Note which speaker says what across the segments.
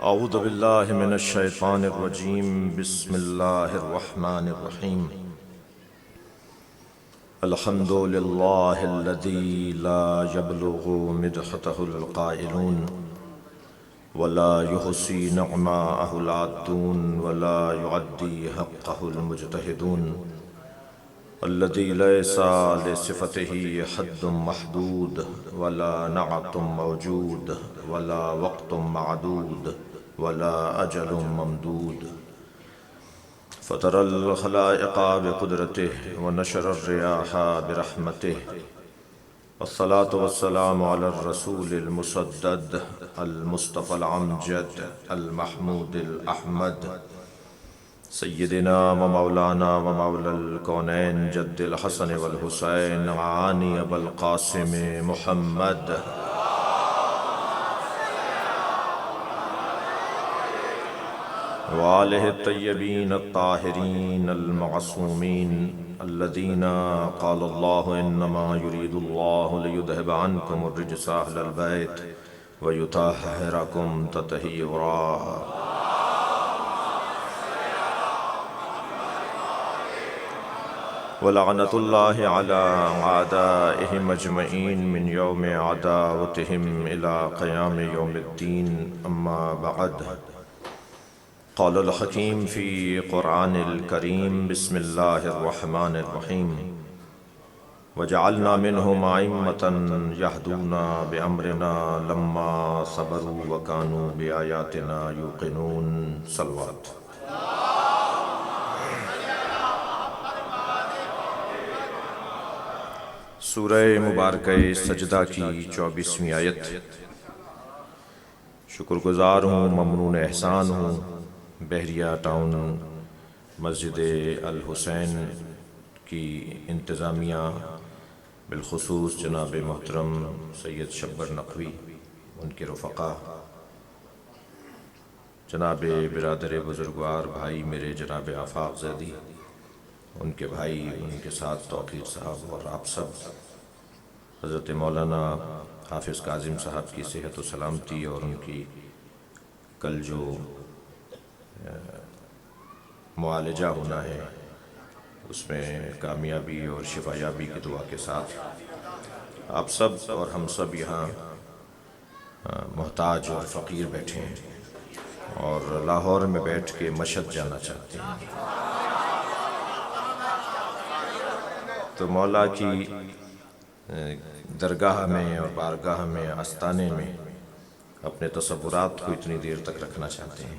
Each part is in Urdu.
Speaker 1: اعوذ باللہ من الشیطان الرجیم بسم اللہ الرحمن الرحیم الحمد للہ الذی لا یبلغ مدحتہ القائلون ولا يحصي نعماءه العادون ولا يعدي حقه المجتهدون الذي ليس لصفته حد محدود ولا نعت موجود ولا وقت معدود ولا أجل ممدود فطر الخلائق بقدرته ونشر الرياح برحمته والصلاة والسلام على الرسول المسدد المصطفى العمجد المحمود الأحمد سيدنا ومولانا ومولى الكونين جد الحسن والحسين عاني أبا القاسم محمد وآله الطيبين الطاهرين المعصومين الذين قال الله إنما يريد الله ليذهب عنكم الرجس أهل البيت ويطهركم تطهيرا ولعنة الله على أعدائهم أجمعين من يوم عداوتهم إلى قيام يوم الدين أما بعد قال الحكيم في قرآن الكريم بسم الله الرحمن الرحيم وجعلنا منهم أئمة يهدون بأمرنا لما صبروا وكانوا بآياتنا يوقنون صلوات سورہ مبارکہ سجدہ کی 24ویں آیت۔ شکر گزار ہوں، ممنون احسان ہوں بحریہ ٹاؤن مسجد الحسین کی انتظامیہ، بالخصوص جناب محترم سید شبر نقوی، ان کے رفقا، جناب برادر بزرگوار بھائی میرے جناب آفاق زیدی، ان کے بھائی، ان کے ساتھ توقیر صاحب، اور آپ سب، حضرت مولانا حافظ کاظم صاحب کی صحت و سلامتی اور ان کی کل جو معالجہ ہونا ہے اس میں کامیابی اور شفایابی کی دعا کے ساتھ آپ سب اور ہم سب یہاں محتاج اور فقیر بیٹھے ہیں اور لاہور میں بیٹھ کے مشہد جانا چاہتے ہیں، تو مولا کی درگاہ میں اور بارگاہ میں، آستانے میں اپنے تصورات کو اتنی دیر تک رکھنا چاہتے ہیں۔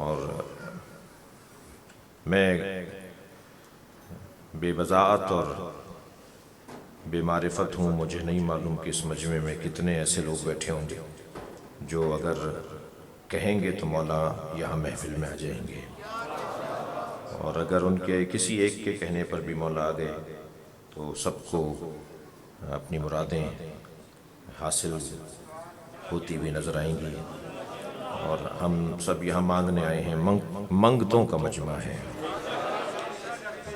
Speaker 1: اور میں بے وضاحت اور بے معرفت ہوں، مجھے نہیں معلوم کہ اس مجمع میں کتنے ایسے لوگ بیٹھے ہوں گے جو اگر کہیں گے تو مولا یہاں محفل میں آ جائیں گے، اور اگر ان کے کسی ایک کے کہنے پر بھی مولا آ گئے تو سب کو اپنی مرادیں حاصل ہوتی بھی نظر آئیں گی، اور ہم سب یہاں مانگنے آئے ہیں۔ منگتوں کا مجمع ہے،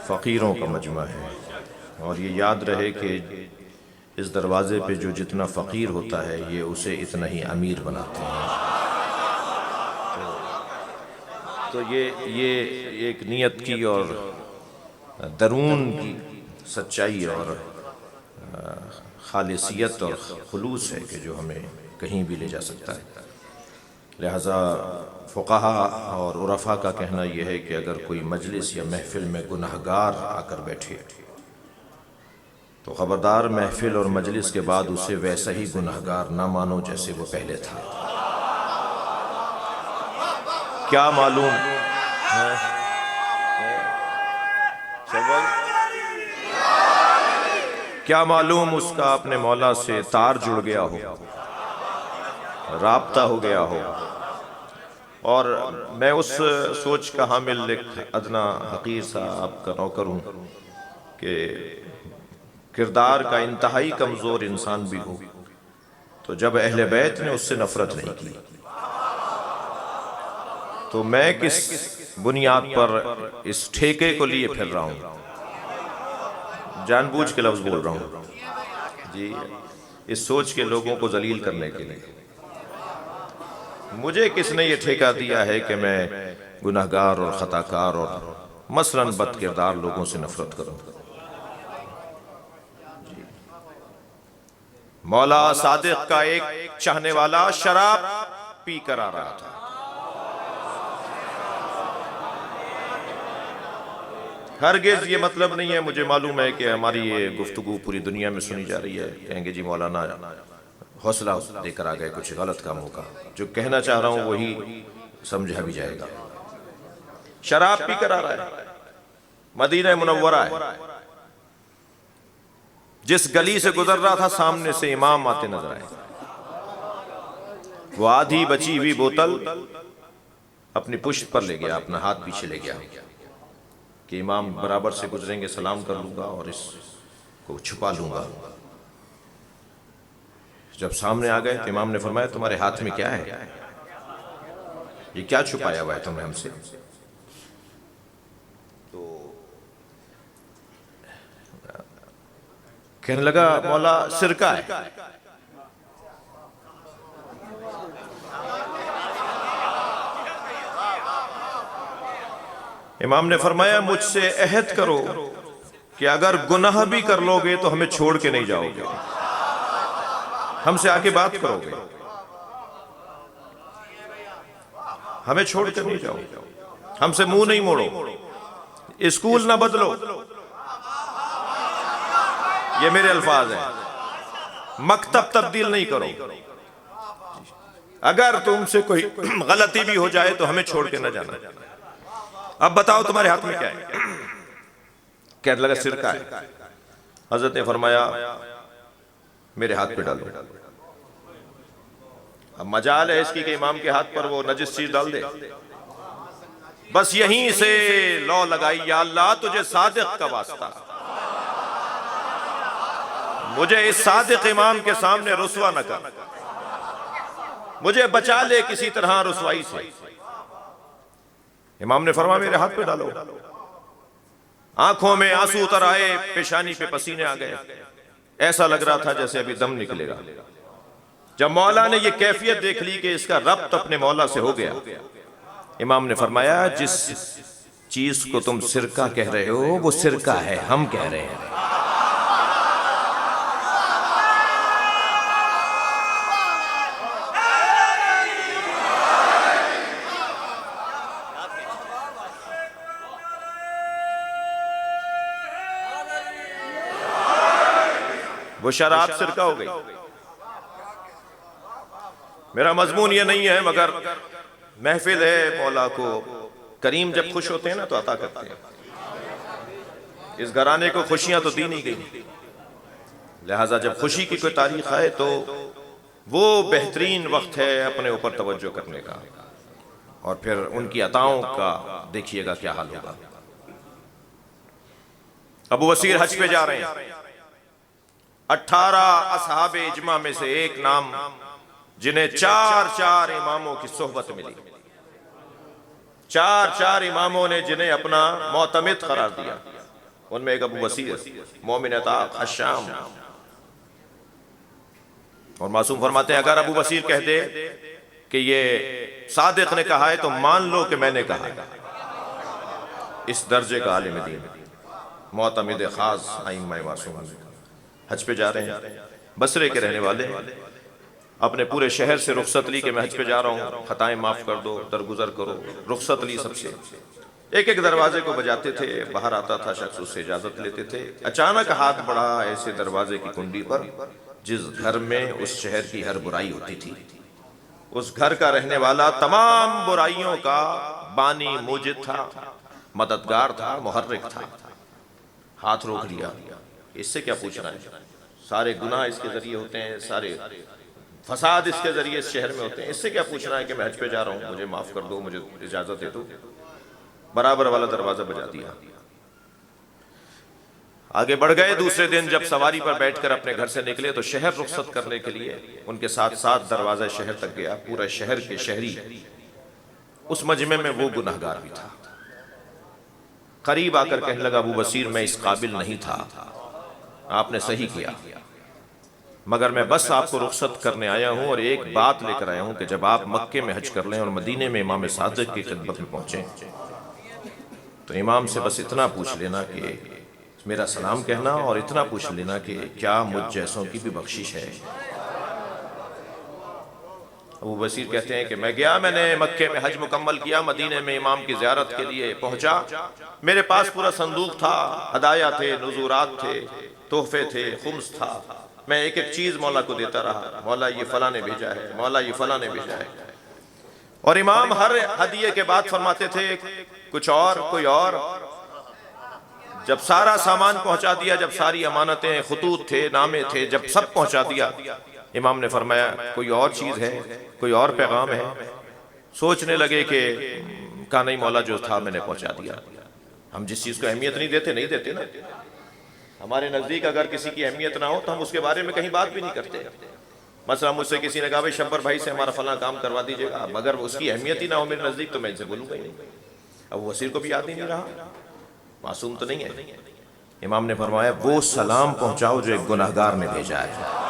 Speaker 1: فقیروں کا مجمع ہے، اور یہ یاد رہے کہ اس دروازے پہ جو جتنا فقیر ہوتا ہے یہ اسے اتنا ہی امیر بناتے ہیں۔ تو یہ ایک نیت کی اور درون کی سچائی اور خالصیت اور خلوص ہے کہ جو ہمیں کہیں بھی لے جا سکتا ہے۔ لہذا فقہا اور عرفاء کا کہنا یہ ہے کہ اگر کوئی مجلس یا محفل میں گناہگار آ کر بیٹھے تو خبردار محفل اور مجلس کے بعد اسے ویسا ہی گناہگار نہ مانو جیسے وہ پہلے تھا۔ کیا معلوم کیا معلوم اس کا اپنے مولا سے تار جڑ گیا ہو، رابطہ ہو گیا ہو۔ اور میں اس سوچ کا حامل ایک ادنا حقیر سا آپ کا نوکر ہوں کہ کردار کا انتہائی کمزور انسان بھی ہو تو جب اہل بیت نے اس سے نفرت نہیں کی تو میں کس بنیاد پر اس ٹھیکے کو لیے پھر رہا ہوں؟ جان بوجھ کے لفظ بول رہا ہوں جی، اس سوچ کے لوگوں کو ذلیل کرنے کے لیے مجھے کس نے یہ ٹھیکہ دیا ہے کہ میں گناہگار اور خطاکار اور مثلاً بد کردار لوگوں سے نفرت کروں؟ مولا صادق کا ایک چاہنے والا شراب پی کر آ رہا تھا. ہرگز یہ مطلب نہیں ہے، مجھے معلوم ہے کہ ہماری یہ گفتگو پوری دنیا میں سنی جا رہی ہے، کہیں گے جی مولانا حوصلہ دے کر آ گئے کچھ غلط کاموں کا. جو کہنا چاہ رہا ہوں وہی سمجھا بھی جائے گا. شراب پی کر آ رہا ہے، مدینہ منورہ ہے. جس گلی سے گزر رہا تھا سامنے سے امام آتے نظر آئے. وہ آدھی بچی ہوئی بوتل اپنی پشت پر لے گیا، اپنا ہاتھ پیچھے لے گیا کہ امام برابر سے گزریں گے سلام کر لوں گا اور اس کو چھپا لوں گا. جب سامنے آ گئے تو امام نے فرمایا تمہارے ہاتھ میں کیا ہے؟ یہ کیا چھپایا ہوا ہے تم نے ہم سے؟ تو کہنے لگا مولا سرکہ ہے. امام نے فرمایا مجھ سے عہد کرو کہ اگر گناہ بھی کر لو گے تو ہمیں چھوڑ کے نہیں جاؤ گے، ہم سے آ کے بات کرو گے، ہمیں چھوڑ کے نہیں جاؤ گے، ہم سے منہ نہیں موڑو، اسکول نہ بدلو. یہ میرے الفاظ ہیں. مکتب تبدیل نہیں کرو، اگر تم سے کوئی غلطی بھی ہو جائے تو ہمیں چھوڑ کے نہ جانا. اب بتاؤ تمہارے ہاتھ میں کیا ہے؟ کہنے لگا سرکہ ہے. حضرت نے فرمایا میرے ہاتھ پہ ڈالو. اب مجال ہے اس کی کہ امام کے ہاتھ پر وہ نجس چیز ڈال دے. بس یہیں سے لو لگائی، یا اللہ تجھے صادق کا واسطہ، مجھے اس صادق امام کے سامنے رسوا نہ کر، مجھے بچا لے کسی طرح رسوائی سے. امام نے فرمایا میرے ہاتھ پہ ڈالو. آنکھوں میں آنسو اتر آئے، پیشانی پہ پسینے آ گئے، ایسا لگ رہا تھا جیسے ابھی دم نکلے گا. جب مولا نے یہ کیفیت دیکھ لی کہ اس کا ربط اپنے مولا سے ہو گیا، امام نے فرمایا جس چیز کو تم سرکہ کہہ رہے ہو وہ سرکہ ہے، ہم کہہ رہے ہیں. وہ شراب سرکہ ہو گئی. میرا مضمون یہ نہیں ہے، مگر محفل ہے، مولا کو کریم جب خوش ہوتے ہیں نا تو عطا کرتے ہیں. اس گھرانے کو خوشیاں تو دی نہیں گئی، لہٰذا جب خوشی کی کوئی تاریخ آئے تو وہ بہترین وقت ہے اپنے اوپر توجہ کرنے کا، اور پھر ان کی عطاؤں کا دیکھیے گا کیا حال ہوگا. ابو بصیر حج پہ جا رہے ہیں. 18 اصحاب اجماع میں سے ایک نام جنہیں 4 اماموں کی صحبت ملی، 4 اماموں نے جنہیں اپنا معتمد قرار دیا. ان میں ایک ابو بصیر، مومن عطاق الشام. اور معصوم فرماتے ہیں اگر ابو بصیر کہہ دے کہ یہ صادق نے کہا ہے تو مان لو کہ میں نے کہا ہے. اس درجے کا عالم دین، معتمد خاص، ائمہ معصوم. حج پہ جا رہے ہیں، بصرے کے رہنے والے، اپنے پورے شہر سے رخصت لی کہ میں حج پہ جا رہا ہوں، خطائیں معاف کر دو، درگزر کرو. رخصت لی سب سے، ایک ایک دروازے کو بجاتے تھے. باہر آتا تھا شخص، اس سے اجازت لیتے تھے. اچانک ہاتھ بڑھا ایسے دروازے کی کنڈی پر جس گھر میں اس شہر کی ہر برائی ہوتی تھی. اس گھر کا رہنے والا تمام برائیوں کا بانی موجد تھا، مددگار تھا، محرک تھا. ہاتھ روک لیا. اس سے کیا پوچھنا ہے؟ سارے گناہ اس کے ذریعے ہوتے ہیں، سارے فساد اس کے ذریعے اس شہر میں ہوتے ہیں. اس سے کیا پوچھنا ہے کہ میں حج پہ جا رہا ہوں، مجھے معاف کر دو، مجھے اجازت دے دو. برابر والا دروازہ بجا دیا. آگے بڑھ گئے. دوسرے دن جب سواری پر بیٹھ کر اپنے گھر سے نکلے تو شہر رخصت کرنے کے لیے ان کے ساتھ دروازہ شہر تک گیا. پورا شہر کے شہری اس مجمع میں وہ گناہگار بھی تھا. قریب آ کر کہنے لگا ابو بصیر میں اس قابل نہیں تھا، آپ نے صحیح کیا، مگر میں بس آپ کو رخصت کرنے آیا ہوں اور ایک بات لے کر آیا ہوں کہ جب آپ مکے میں حج کر لیں اور مدینے میں امام صادق کی خدمت میں پہنچیں تو امام سے بس اتنا پوچھ لینا کہ میرا سلام کہنا، اور اتنا پوچھ لینا کہ کیا مجھ جیسوں کی بھی بخشش ہے۔ ابو بصیر کہتے ہیں کہ میں گیا، میں نے مکے میں حج مکمل کیا، مدینے میں امام کی زیارت کے لیے پہنچا، میرے پاس پورا صندوق تھا، ہدایہ تھے، نذورات تھے، تحفے تھے، خمس تھا، میں ایک ایک چیز مولا کو دیتا رہا، مولا یہ فلاں نے بھیجا ہے، مولا یہ فلاں نے بھیجا ہے۔ اور امام ہر ہدیے کے بعد فرماتے تھے کچھ اور، کوئی اور۔ جب سارا سامان پہنچا دیا، جب ساری امانتیں، خطوط تھے، نامے تھے، جب سب پہنچا دیا، امام نے فرمایا کوئی اور چیز ہے، کوئی اور پیغام ہے؟ سوچنے لگے کہ کہا نہیں مولا جو تھا میں نے پہنچا دیا۔ ہم جس چیز کو اہمیت نہیں دیتے نا، ہمارے نزدیک اگر کسی کی اہمیت نہ ہو تو ہم اس کے بارے میں کہیں بات بھی نہیں کرتے۔ مثلا مجھ سے کسی نے کہا بھائی شبر بھائی سے ہمارا فلاں کام کروا دیجئے گا، مگر اس کی اہمیت ہی نہ ہو میرے نزدیک تو میں ان سے بولوں گا ہی نہیں۔ اب وزیر کو بھی یاد نہیں رہا، معصوم تو نہیں ہے۔ امام نے فرمایا وہ سلام پہنچاؤ جو ایک گناہگار نے بھیجا ہے۔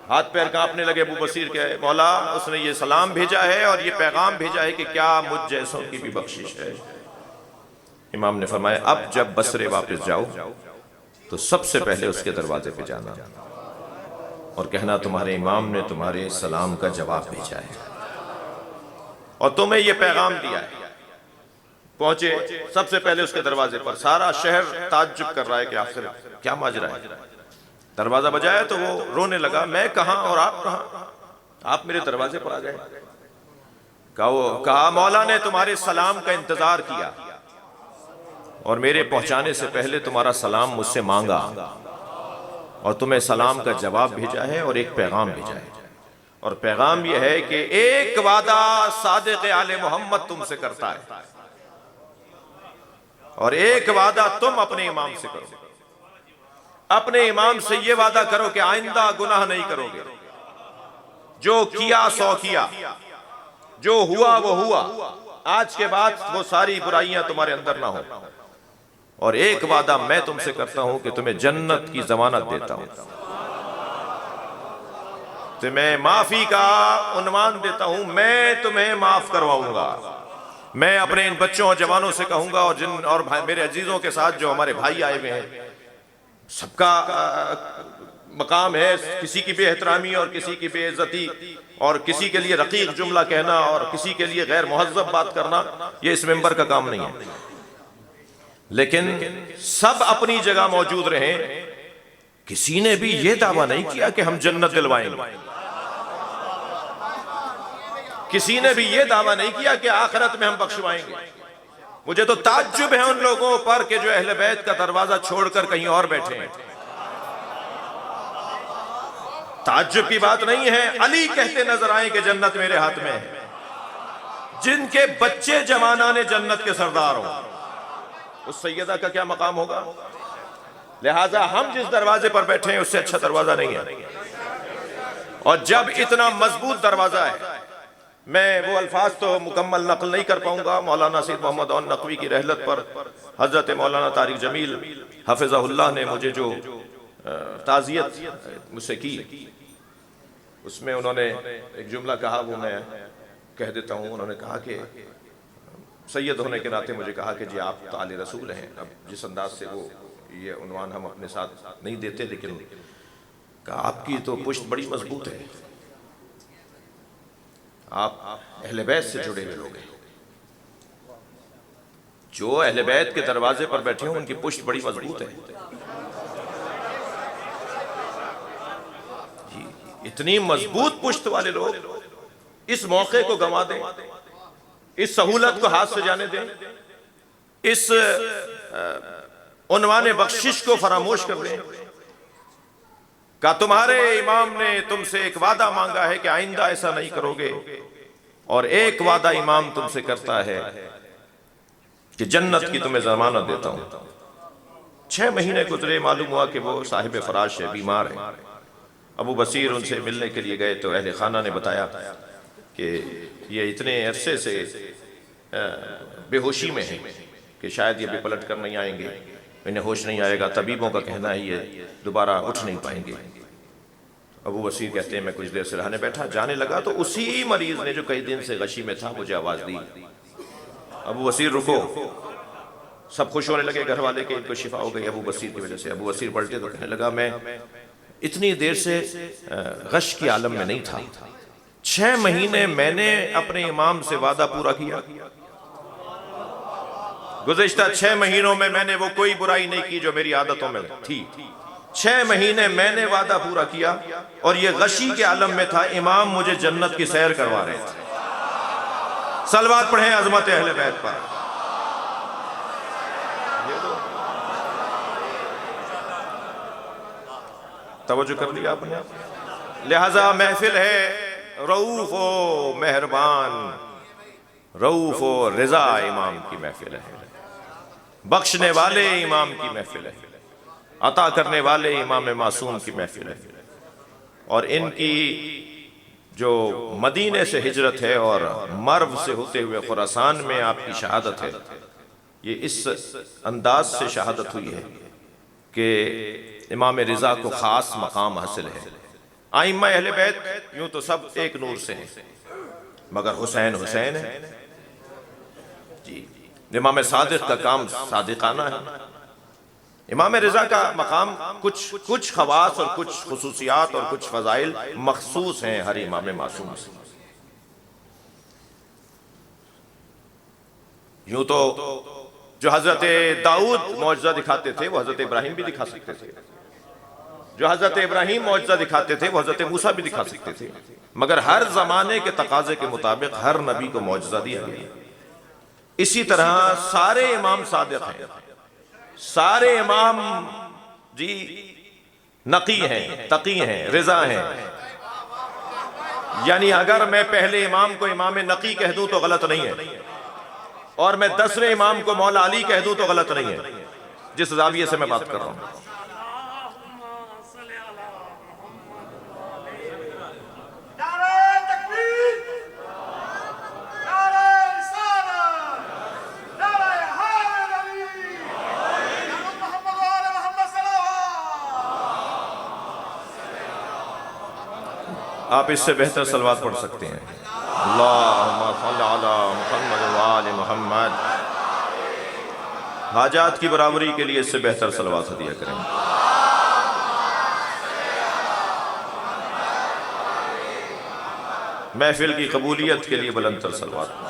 Speaker 1: ہاتھ پیر کانپنے لگے ابو بصیر کے، مولا اس نے یہ سلام بھیجا ہے اور یہ پیغام بھیجا ہے کہ کیا مجھ جیسوں کی بھی بخشش ہے۔ امام نے فرمایا اب جب بصرے واپس جاؤ تو سب سے پہلے اس کے دروازے پہ جانا اور کہنا تمہارے امام نے تمہارے سلام کا جواب بھیجا ہے اور تمہیں یہ پیغام دیا ہے۔ پہنچے سب سے پہلے اس کے دروازے پر، سارا شہر تعجب کر رہا ہے کہ آخر کیا ماجرا ہے۔ دروازہ بجایا تو وہ رونے لگا، میں کہاں اور آپ کہاں، آپ میرے دروازے پر آ گئے۔ کہا مولا نے تمہارے سلام کا انتظار کیا اور میرے پہنچانے سے پہلے تمہارا سلام مجھ سے مانگا اور تمہیں سلام کا جواب بھیجا ہے اور ایک پیغام بھیجا ہے، اور پیغام یہ ہے کہ ایک وعدہ صادق آل محمد تم سے کرتا ہے اور ایک وعدہ تم اپنے امام سے کرو۔ اپنے امام سے یہ وعدہ کرو کہ آئندہ گناہ نہیں کرو گے، جو کیا سو کیا، جو ہوا وہ ہوا، آج کے بعد وہ ساری برائیاں تمہارے اندر نہ ہو، اور ایک وعدہ میں تم سے کرتا ہوں کہ تمہیں جنت کی ضمانت دیتا ہوں، تمہیں معافی کا عنوان دیتا ہوں، میں تمہیں معاف کرواؤں گا۔ میں اپنے ان بچوں اور جوانوں سے کہوں گا اور میرے عزیزوں کے ساتھ جو ہمارے بھائی آئے ہوئے ہیں، سب کا مقام ہے، کسی کی بے احترامی اور کسی کی بے عزتی اور کسی کے لیے رقیق جملہ کہنا اور کسی کے لیے غیر مہذب بات کرنا، یہ اس ممبر کا کام نہیں ہے، لیکن سب اپنی جگہ موجود رہیں۔ کسی نے بھی یہ دعویٰ نہیں کیا کہ ہم جنت دلوائیں گے، کسی نے بھی یہ دعویٰ نہیں کیا کہ آخرت میں ہم بخشوائیں گے۔ مجھے تو تعجب ہے ان لوگوں پر کہ جو اہل بیت کا دروازہ چھوڑ کر کہیں اور بیٹھے ہیں۔ تعجب کی بات نہیں ہے، علی کہتے نظر آئیں کہ جنت میرے ہاتھ میں ہے، جن کے بچے جوانان جنت کے سردار ہوں، اس سیدہ کا کیا مقام ہوگا؟ لہٰذا ہم جس دروازے پر بیٹھے ہیں اس سے اچھا دروازہ نہیں ہے، اور جب اتنا مضبوط دروازہ ہے، میں وہ الفاظ تو مکمل نقل نہیں کر پاؤں گا۔ مولانا سید محمد عون نقوی کی رحلت پر حضرت مولانا طارق جمیل حفظہ اللہ نے مجھے جو تعزیت مجھ سے کی، اس میں انہوں نے ایک جملہ کہا، وہ میں کہہ دیتا ہوں۔ انہوں نے کہا کہ سید ہونے کے ناطے مجھے کہا کہ جی آپ تو آل رسول ہیں، اب جس انداز سے وہ یہ عنوان ہم اپنے ساتھ نہیں دیتے، لیکن کہا آپ کی تو پشت بڑی مضبوط ہے، آپ اہل بیت سے جڑے ہوئے لوگ ہیں، جو اہل بیت کے دروازے پر بیٹھے ہوں ان کی پشت بڑی مضبوط ہے۔ اتنی مضبوط پشت والے لوگ اس موقع کو گنوا دیں، اس سہولت کو ہاتھ سے جانے دیں، اس عنوان بخشش کو فراموش کر دیں۔ کہ تمہارے امام نے تم سے ایک وعدہ مانگا ہے کہ آئندہ ایسا نہیں کرو گے، اور ایک وعدہ امام تم سے کرتا ہے کہ جنت کی تمہیں ضمانت دیتا ہوں۔ 6 مہینے گزرے، معلوم ہوا کہ وہ صاحب فراش ہے، بیمار ہے۔ ابو بصیر ان سے ملنے کے لیے گئے تو اہل خانہ نے بتایا کہ یہ اتنے عرصے سے بے ہوشی میں ہیں کہ شاید یہ بھی پلٹ کر نہیں آئیں گے۔ انہیں ہوش نہیں آئے گا، طبیبوں کا کہنا ہے یہ دوبارہ اٹھ نہیں پائیں گے۔ ابو بصیر کہتے ہیں میں کچھ دیر سے رہنے بیٹھا، جانے لگا تو اسی مریض نے جو کئی دن سے غشی میں تھا مجھے آواز دی، ابو بصیر رکو۔ سب خوش ہونے لگے گھر والے کہ ان کو شفا ہو گئی ابو بصیر کی وجہ سے۔ ابو بصیر پلٹے تو کہنے لگا میں اتنی دیر سے غش کی عالم میں نہیں تھا، 6 مہینے میں نے اپنے امام سے وعدہ پورا کیا، گزشتہ 6 مہینوں میں نے وہ کوئی برائی نہیں کی جو میری عادتوں میں تھی، 6 مہینے میں نے وعدہ پورا کیا، اور یہ غشی کے عالم میں تھا، امام مجھے جنت کی سیر کروا رہے تھے۔ صلوات پڑھیں عظمت اہل بیت پر۔ توجہ کر لیا آپ نے؟ لہذا محفل ہے رؤوف و مہربان، رؤوف و رضا امام کی محفل ہے، بخشنے والے امام کی محفل ہے، عطا کرنے والے امام معصوم کی محفل ہے۔ اور ان کی جو مدینے سے ہجرت ہے اور مرو سے ہوتے ہوئے خراسان میں آپ کی شہادت ہے، یہ اس انداز سے شہادت ہوئی ہے کہ امام رضا کو خاص مقام حاصل ہے۔ ائمہ اہل بیت یوں تو سب ایک نور سے ہیں، مگر حسین حسین ہے جی۔ امام صادق کا کام صادقانہ ہے، امام رضا کا مقام کچھ خواص اور کچھ خصوصیات اور کچھ فضائل مخصوص ہیں ہر امام معصوم سے۔ یوں تو جو حضرت داؤد معجزہ دکھاتے تھے وہ حضرت ابراہیم بھی دکھا سکتے تھے، جو حضرت ابراہیم معجزہ دکھاتے تھے وہ حضرت موسیٰ بھی دکھا سکتے تھے، مگر ہر زمانے کے تقاضے کے مطابق ہر نبی کو معجزہ دیا گیا۔ اسی طرح سارے امام صادق ہیں، سارے امام جی نقی ہیں، تقی ہیں، رضا ہیں۔ یعنی اگر میں پہلے امام کو امام نقی کہہ دوں تو غلط نہیں ہے، اور میں 10ویں امام کو مولا علی کہہ دوں تو غلط نہیں ہے، جس زاویے سے میں بات کر رہا ہوں۔ آپ اس سے بہتر صلوات پڑھ سکتے ہیں۔ اللہم صل علی محمد و آل محمد۔ حاجات کی برابری کے لیے اس سے بہتر صلوات ہدیہ کریں۔ محفل کی قبولیت کے لیے بلند تر صلوات۔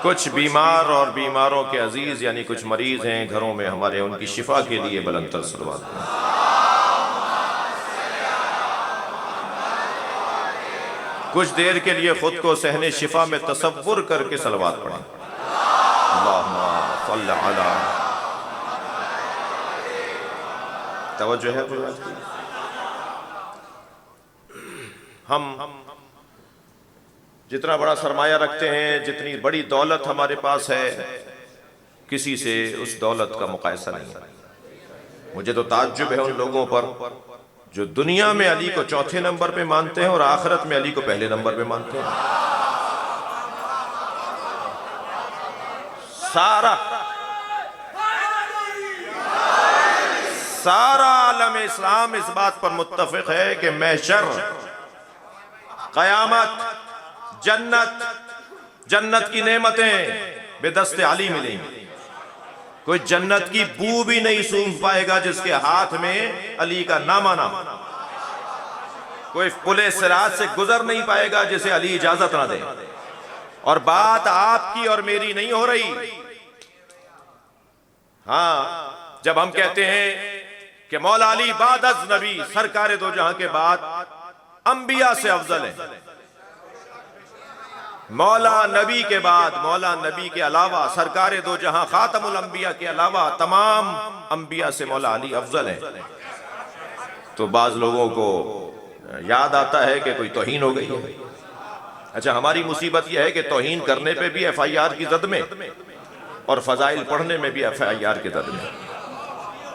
Speaker 1: کچھ بیمار اور بیماروں کے عزیز یعنی کچھ مریض ہیں گھروں میں ہمارے، ان کی شفا کے لیے بلند تر صلوات۔ کچھ دیر کے لیے خود کو صحن شفا میں تصور کر کے صلوات پڑھیں۔ اللہم صل علی۔ توجہ ہے کوئی بات کی؟ ہم جتنا بڑا سرمایہ رکھتے ہیں، جتنی بڑی دولت ہمارے پاس ہے، کسی سے اس دولت کا مقایسہ نہیں ہے۔ مجھے تو تعجب ہے ان لوگوں پر جو دنیا میں علی کو 4تھے نمبر پہ مانتے ہیں اور آخرت میں علی کو پہلے نمبر پہ مانتے ہیں۔ سارا عالم اسلام اس بات پر متفق ہے کہ محشر، قیامت، جنت کی نعمتیں بے دست علی ملیں گی۔ کوئی جنت کی بو بھی نہیں سونگھ پائے گا جس کے ہاتھ میں علی کا نام آنا، کوئی پلے صراط سے گزر نہیں پائے گا جسے علی اجازت نہ دے۔ اور بات آپ کی اور میری نہیں ہو رہی۔ ہاں، جب ہم کہتے ہیں کہ مولا علی بعد از نبی، سرکار دو جہاں کے بعد انبیاء سے افضل ہے، مولا نبی کے بعد، مولا نبی کے علاوہ، سرکار دو جہاں خاتم الانبیاء کے علاوہ تمام انبیاء سے مولا علی افضل ہے، تو بعض لوگوں کو یاد آتا ہے کہ کوئی توہین ہو گئی ہے۔ اچھا، ہماری مصیبت یہ ہے کہ توہین کرنے پہ بھی ایف آئی آر کی زد میں اور فضائل پڑھنے میں بھی ایف آئی آر کی زد میں۔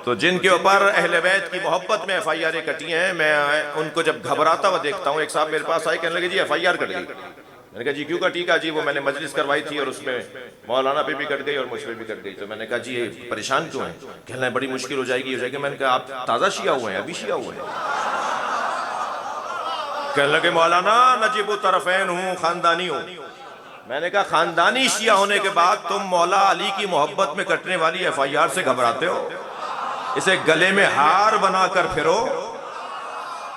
Speaker 1: تو جن کے اوپر اہل بیت کی محبت میں ایف آئی آریں کٹی ہیں، میں ان کو جب گھبراتا ہوا دیکھتا ہوں، ایک صاحب میرے پاس آئے کہنے لگے جی ایف آئی آر کٹ گئی، میں نے کہا جی کیوں کا ٹھیک ہے جی وہ میں نے مجلس کروائی تھی اور اس میں مولانا پہ بھی کٹ گئی اور مجھ پہ بھی کٹ گئی. تو میں نے کہا جی یہ پریشان کیوں ہیں؟ کہنے لگے بڑی مشکل ہو جائے گی. میں نے کہا آپ تازہ شیعہ ہوئے ہیں ابھی شیعہ ہوئے ہیں؟ کہنے لگے مولانا نجیب الطرفین ہوں خاندانی ہوں. میں نے کہا خاندانی شیعہ ہونے کے بعد تم مولا علی کی محبت میں کٹنے والی ایف آئی آر سے گھبراتے ہو؟ اسے گلے میں ہار بنا کر پھرو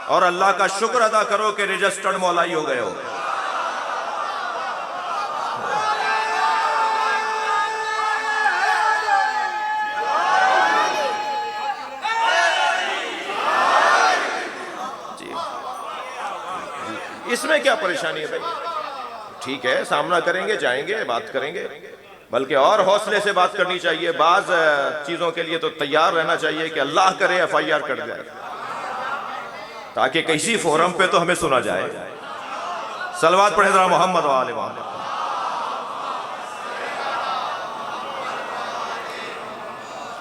Speaker 1: اور اللہ کا شکر ادا کرو کہ رجسٹرڈ مولائی ہو گئے ہو. اس میں کیا پریشانی ہے بھائی؟ ٹھیک ہے سامنا کریں گے جائیں گے بات کریں گے بلکہ اور حوصلے سے بات کرنی چاہیے. بعض چیزوں کے لیے تو تیار رہنا چاہیے کہ اللہ کرے ایف آئی آر کٹ جائے تاکہ کسی فورم پہ تو ہمیں سنا جائے. صلوات پڑھیں ذرا محمد و آل محمد.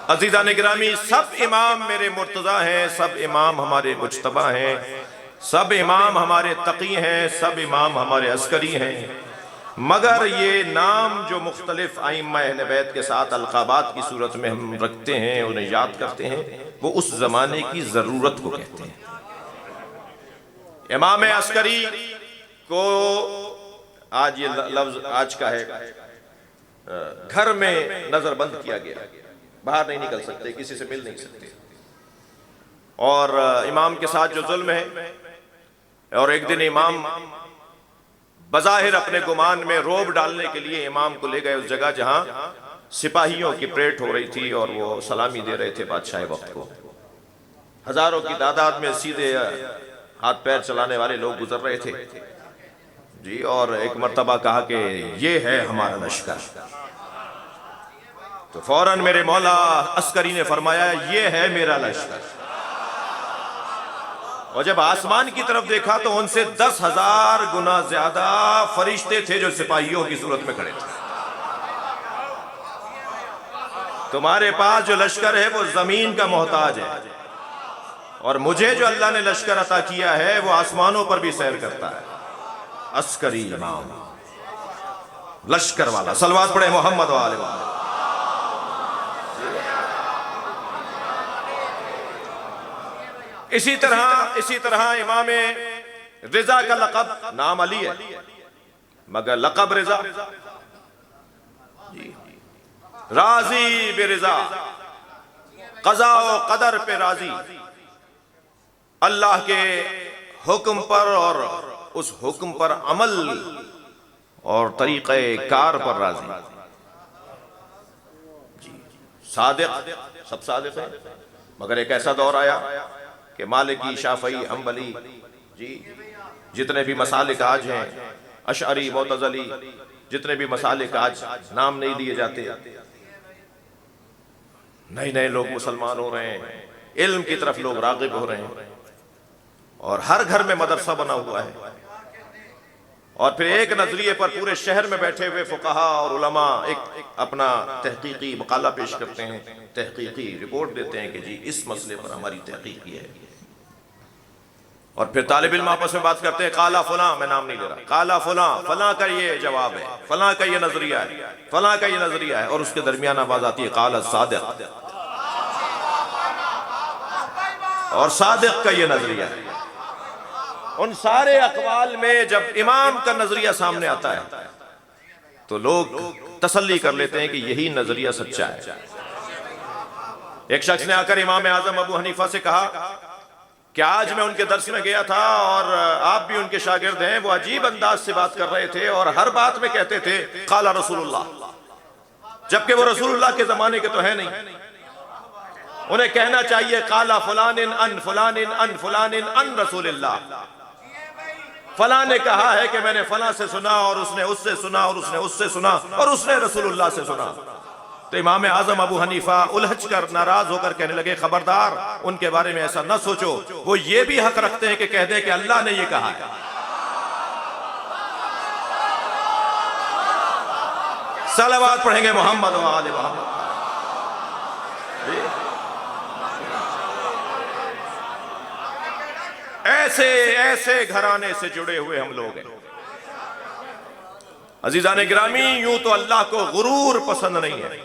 Speaker 1: عزیزان گرامی سب امام میرے مرتضیٰ ہیں, سب امام ہمارے مجتبیٰ ہیں, سب امام ہمارے تقی ہیں, سب امام ہمارے عسکری ہیں, مگر یہ نام جو مختلف ائمہ اہل بیت کے ساتھ القابات کی صورت میں ہم رکھتے ہیں انہیں یاد کرتے ہیں وہ اس زمانے کی ضرورت کو کہتے ہیں. امام عسکری کو آج یہ لفظ آج کا ہے, گھر میں نظر بند کیا گیا, باہر نہیں نکل سکتے, کسی سے مل نہیں سکتے, اور امام کے ساتھ جو ظلم ہے. اور ایک دن امام بظاہر اپنے گمان میں روب ڈالنے کے لیے امام کو لے گئے اس جگہ جہاں سپاہیوں کی پریڈ ہو رہی تھی اور وہ سلامی دے رہے تھے بادشاہ وقت کو. ہزاروں کی تعداد میں سیدھے ہاتھ پیر چلانے والے لوگ گزر رہے تھے جی, اور ایک مرتبہ کہا کہ یہ ہے ہمارا لشکر. تو فوراً میرے مولا عسکری نے فرمایا یہ ہے میرا لشکر. اور جب آسمان کی طرف دیکھا تو ان سے 10,000 گنا زیادہ فرشتے تھے جو سپاہیوں کی صورت میں کھڑے تھے. تمہارے پاس جو لشکر ہے وہ زمین کا محتاج ہے, اور مجھے جو اللہ نے لشکر عطا کیا ہے وہ آسمانوں پر بھی سیر کرتا ہے. عسکری امام لشکر والا. صلوات پڑھے محمد و آل محمد. اسی طرح امام رضا کا لقب, نام علی ہے مگر لقب رضا. راضی برضا, قضاء و قدر پہ راضی, اللہ کے حکم پر اور اس حکم پر عمل اور طریقہ کار پر راضی. صادق, سب صادق ہیں, مگر ایک ایسا دور آیا کہ مالکی, شافعی, حنبلی جی جتنے بھی مسالک آج ہیں, اشعری, معتزلی, جتنے بھی مسالک آج نام نہیں لیے جاتے, نئے نئے لوگ مسلمان ہو رہے ہیں, علم کی طرف لوگ راغب ہو رہے ہیں, اور ہر گھر میں مدرسہ بنا ہوا ہے. اور پھر ایک نظریے پر پورے شہر میں بیٹھے ہوئے فقہا اور علماء ایک اپنا تحقیقی مقالہ پیش کرتے ہیں, تحقیقی رپورٹ دیتے ہیں کہ جی اس مسئلے پر ہماری تحقیق یہ ہے. اور پھر طالب علم آپس میں بات کرتے ہیں, قالا فلاں, میں نام نہیں لے رہا, قالا فلاں, فلاں کا یہ جواب ہے, فلاں کا یہ نظریہ ہے, فلاں کا یہ نظریہ ہے, اور اس کے درمیان آواز آتی ہے قال الصادق, اور صادق کا یہ نظریہ ہے. ان سارے اقوال میں جب امام کا نظریہ سامنے آتا ہے تو لوگ تسلی کر لیتے ہیں کہ یہی نظریہ سچا ہے. ایک شخص نے آ کر امام اعظم ابو حنیفہ سے کہا کہ آج میں ان کے درس میں گیا تھا اور آپ بھی ان کے شاگرد ہیں, وہ عجیب انداز سے بات کر رہے تھے اور ہر بات میں کہتے تھے قال رسول اللہ, جبکہ وہ رسول اللہ کے زمانے کے تو ہے نہیں. انہیں کہنا چاہیے قال فلان ان فلان ان فلان ان رسول اللہ, فلاں نے کہا ہے کہ میں نے فلاں سے سنا اور اس نے اس سے سنا اور اس نے اس سے سنا اور اس نے رسول اللہ سے سنا. تو امام اعظم ابو حنیفہ الجھ کر ناراض ہو کر کہنے لگے خبردار ان کے بارے میں ایسا نہ سوچو, وہ یہ بھی حق رکھتے ہیں کہ کہہ دیں کہ اللہ نے یہ کہا ہے. صلوات پڑھیں گے محمد و آل محمد. ایسے گھرانے سے جڑے ہوئے ہم لوگ ہیں. عزیزان گرامی، یوں تو اللہ کو غرور پسند نہیں ہے،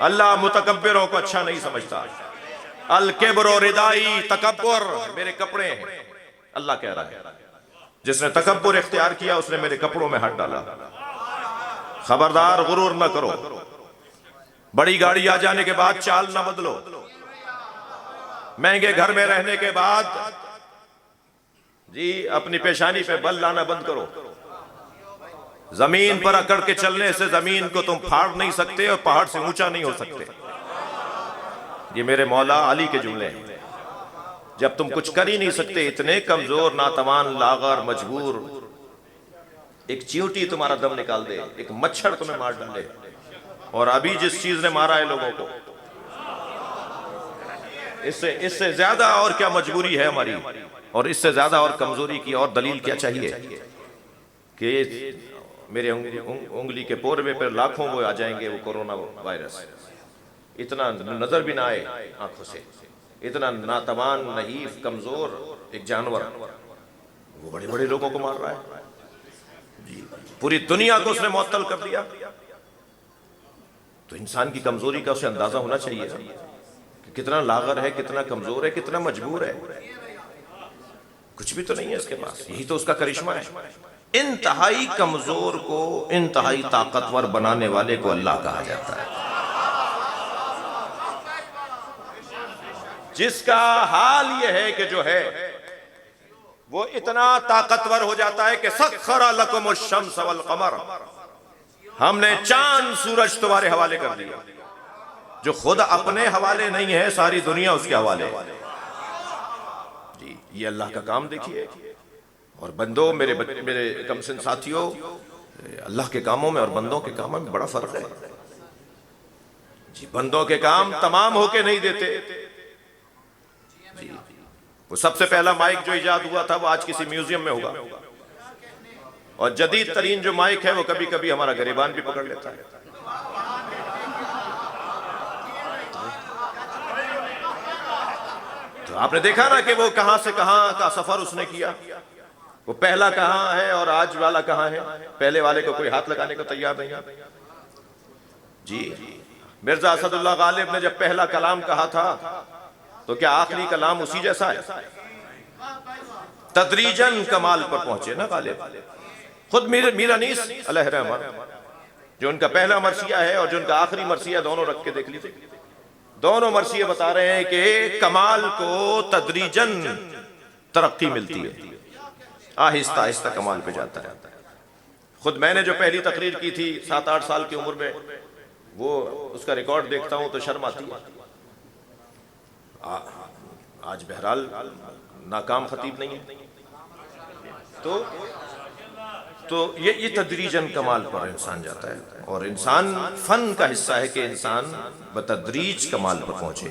Speaker 1: اللہ متکبروں کو اچھا نہیں سمجھتا۔ الکبر و ردائی، تکبر میرے کپڑے ہیں، اللہ کہہ رہا ہے۔ جس نے تکبر اختیار کیا اس نے میرے کپڑوں میں ہاتھ ڈالا۔ خبردار غرور نہ کرو، بڑی گاڑی آ جانے کے بعد چال نہ بدلو، مہنگے گھر میں رہنے کے بعد اپنی پیشانی پہ بل لانا بند کرو۔ زمین پر اکڑ کے چلنے سے زمین کو تم پھاڑ نہیں سکتے اور پہاڑ سے اونچا نہیں ہو سکتے۔ یہ میرے مولا علی کے جملے ہیں۔ جب تم کچھ کر ہی نہیں سکتے، اتنے کمزور، ناتوان، لاغر، مجبور، ایک چیونٹی تمہارا دم نکال دے، ایک مچھر تمہیں مار ڈالے، اور ابھی جس چیز نے مارا ہے لوگوں کو، اس سے زیادہ اور کیا مجبوری ہے ہماری، اور اس سے زیادہ اور کمزوری کی اور دلیل کیا چاہیے کہ میرے انگلی کے پورے پر لاکھوں وہ آ جائیں گے، وہ کورونا وائرس، اتنا نظر بھی نہ آئے آنکھوں سے، اتنا ناتوان، نحیف، کمزور ایک جانور، وہ بڑے بڑے لوگوں کو مار رہا ہے، پوری دنیا کو اس نے معطل کر دیا۔ تو انسان کی کمزوری کا اسے اندازہ ہونا چاہیے کہ کتنا لاغر ہے، کتنا کمزور ہے، کتنا مجبور ہے، کچھ بھی تو نہیں ہے اس کے پاس، یہی تو اس کا کرشمہ ہے۔ انتہائی کمزور کو انتہائی طاقتور بنانے والے کو اللہ کہا جاتا ہے، جس کا حال یہ ہے کہ جو ہے وہ اتنا طاقتور ہو جاتا ہے کہ سخر لکم الشمس والقمر، ہم نے چاند سورج تمہارے حوالے کر دیا، جو خود اپنے حوالے نہیں ہے، ساری دنیا اس کے حوالے ہے۔ جی یہ اللہ کا کام دیکھیے۔ اور بندوں، میرے کم سن ساتھیوں، اللہ کے کاموں میں اور بندوں کے کاموں میں بڑا فرق ہے۔ جی بندوں کے کام تمام ہو کے نہیں دیتے۔ جی وہ سب سے پہلا مائک جو ایجاد ہوا تھا وہ آج کسی میوزیم میں ہوگا، اور جدید ترین جو مائک ہے وہ کبھی کبھی ہمارا گریبان بھی پکڑ لیتا ہے۔ تو آپ نے دیکھا نا کہ وہ کہاں سے کہاں کا سفر اس نے کیا، وہ پہلا کہاں ہے اور آج والا کہاں ہے، پہلے والے کو کوئی ہاتھ لگانے کو تیار نہیں ہے۔ جی مرزا اسد اللہ غالب نے جب پہلا کلام کہا تھا تو کیا آخری کلام اسی جیسا ہے؟ تدریجاً کمال پر پہنچے نا غالب۔ خود میرا نیس علیہ رحمہ، جو ان کا پہلا مرثیہ ہے اور جو ان کا آخری مرثیہ، دونوں رکھ کے دیکھ لیجیے، دونوں مرثیے بتا رہے ہیں کہ کمال کو تدریجاً ترقی ملتی ہے، آہستہ آہستہ کمال پہ جاتا ہے۔ خود میں نے جو پہلی تقریر کی تھی 7-8 سال کی عمر میں، وہ اس کا ریکارڈ دیکھتا ہوں تو شرم آتی ہے۔ آج بہرحال ناکام خطیب نہیں ہے، تو یہ تدریجاً کمال پر انسان جاتا ہے، اور انسان فن کا حصہ ہے کہ انسان بتدریج کمال پر پہنچے۔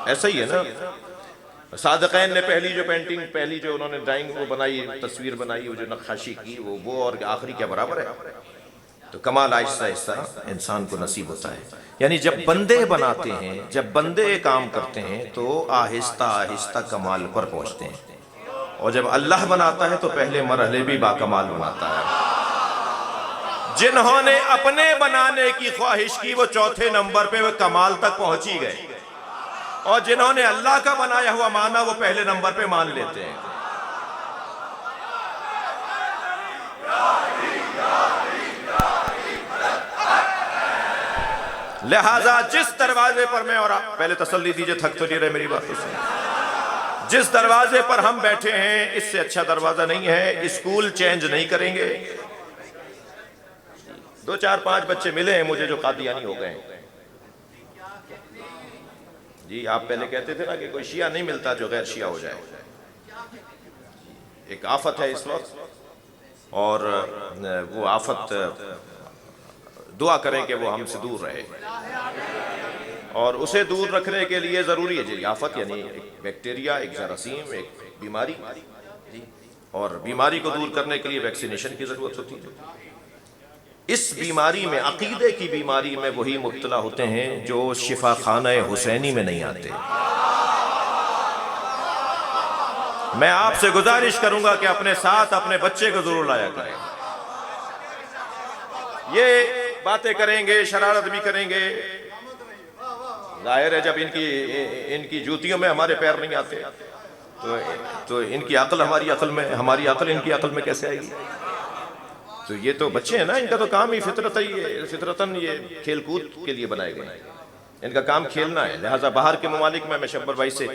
Speaker 1: ایسا ہی ہے نا، صادقین نے پہلی جو پینٹنگ، پہلی جو انہوں نے ڈرائنگ وہ بنائی، تصویر بنائی، وہ جو نقاشی کی، وہ اور آخری کیا برابر ہے؟ تو کمال آہستہ آہستہ انسان کو نصیب ہوتا ہے۔ یعنی جب بندے بناتے ہیں، جب بندے کام کرتے ہیں تو آہستہ آہستہ کمال پر پہنچتے ہیں، اور جب اللہ بناتا ہے تو پہلے مرحلے بھی باکمال بناتا ہے۔ جنہوں نے اپنے بنانے کی خواہش کی وہ چوتھے نمبر پہ وہ کمال تک پہنچ ہی گئے، اور جنہوں نے اللہ کا بنایا ہوا مانا وہ پہلے نمبر پہ مان لیتے ہیں۔ لہذا جس دروازے پر میں، اور آپ پہلے تسلی دیجئے، تھک تو نہیں رہے میری بات سے، جس دروازے پر ہم بیٹھے ہیں اس سے اچھا دروازہ نہیں ہے، اسکول چینج نہیں کریں گے۔ 2-4-5 بچے ملے ہیں مجھے جو قادیانی ہو گئے ہیں۔ جی آپ پہلے کہتے تھے نا کہ کوئی شیعہ نہیں ملتا جو غیر شیعہ ہو جائے، ایک آفت ہے اس وقت، اور وہ آفت دعا کریں کہ وہ ہم سے دور رہے، اور اسے دور رکھنے کے لیے ضروری ہے جی آفت یعنی ایک بیکٹیریا، ایک جراثیم، ایک بیماری، اور بیماری کو دور کرنے کے لیے ویکسینیشن کی ضرورت ہوتی ہے۔ اس بیماری میں، عقیدے کی بیماری میں وہی مبتلا ہوتے ہیں جو شفا خانہ حسینی میں نہیں آتے۔ میں آپ سے گزارش کروں گا کہ اپنے ساتھ اپنے بچے کو ضرور لایا کریں۔ یہ باتیں کریں گے، شرارت بھی کریں گے، ظاہر ہے جب ان کی جوتیوں میں ہمارے پیر نہیں آتے تو ان کی عقل ہماری عقل میں، ہماری عقل ان کی عقل میں کیسے آئے گی؟ تو یہ تو بچے ہیں نا، ان کا تو کام ہی فطرتاً یہ کھیل کود کے لیے بنائے گئے ہیں، ان کا کام کھیلنا ہے۔ لہٰذا باہر کے ممالک میں شبر بھائی سے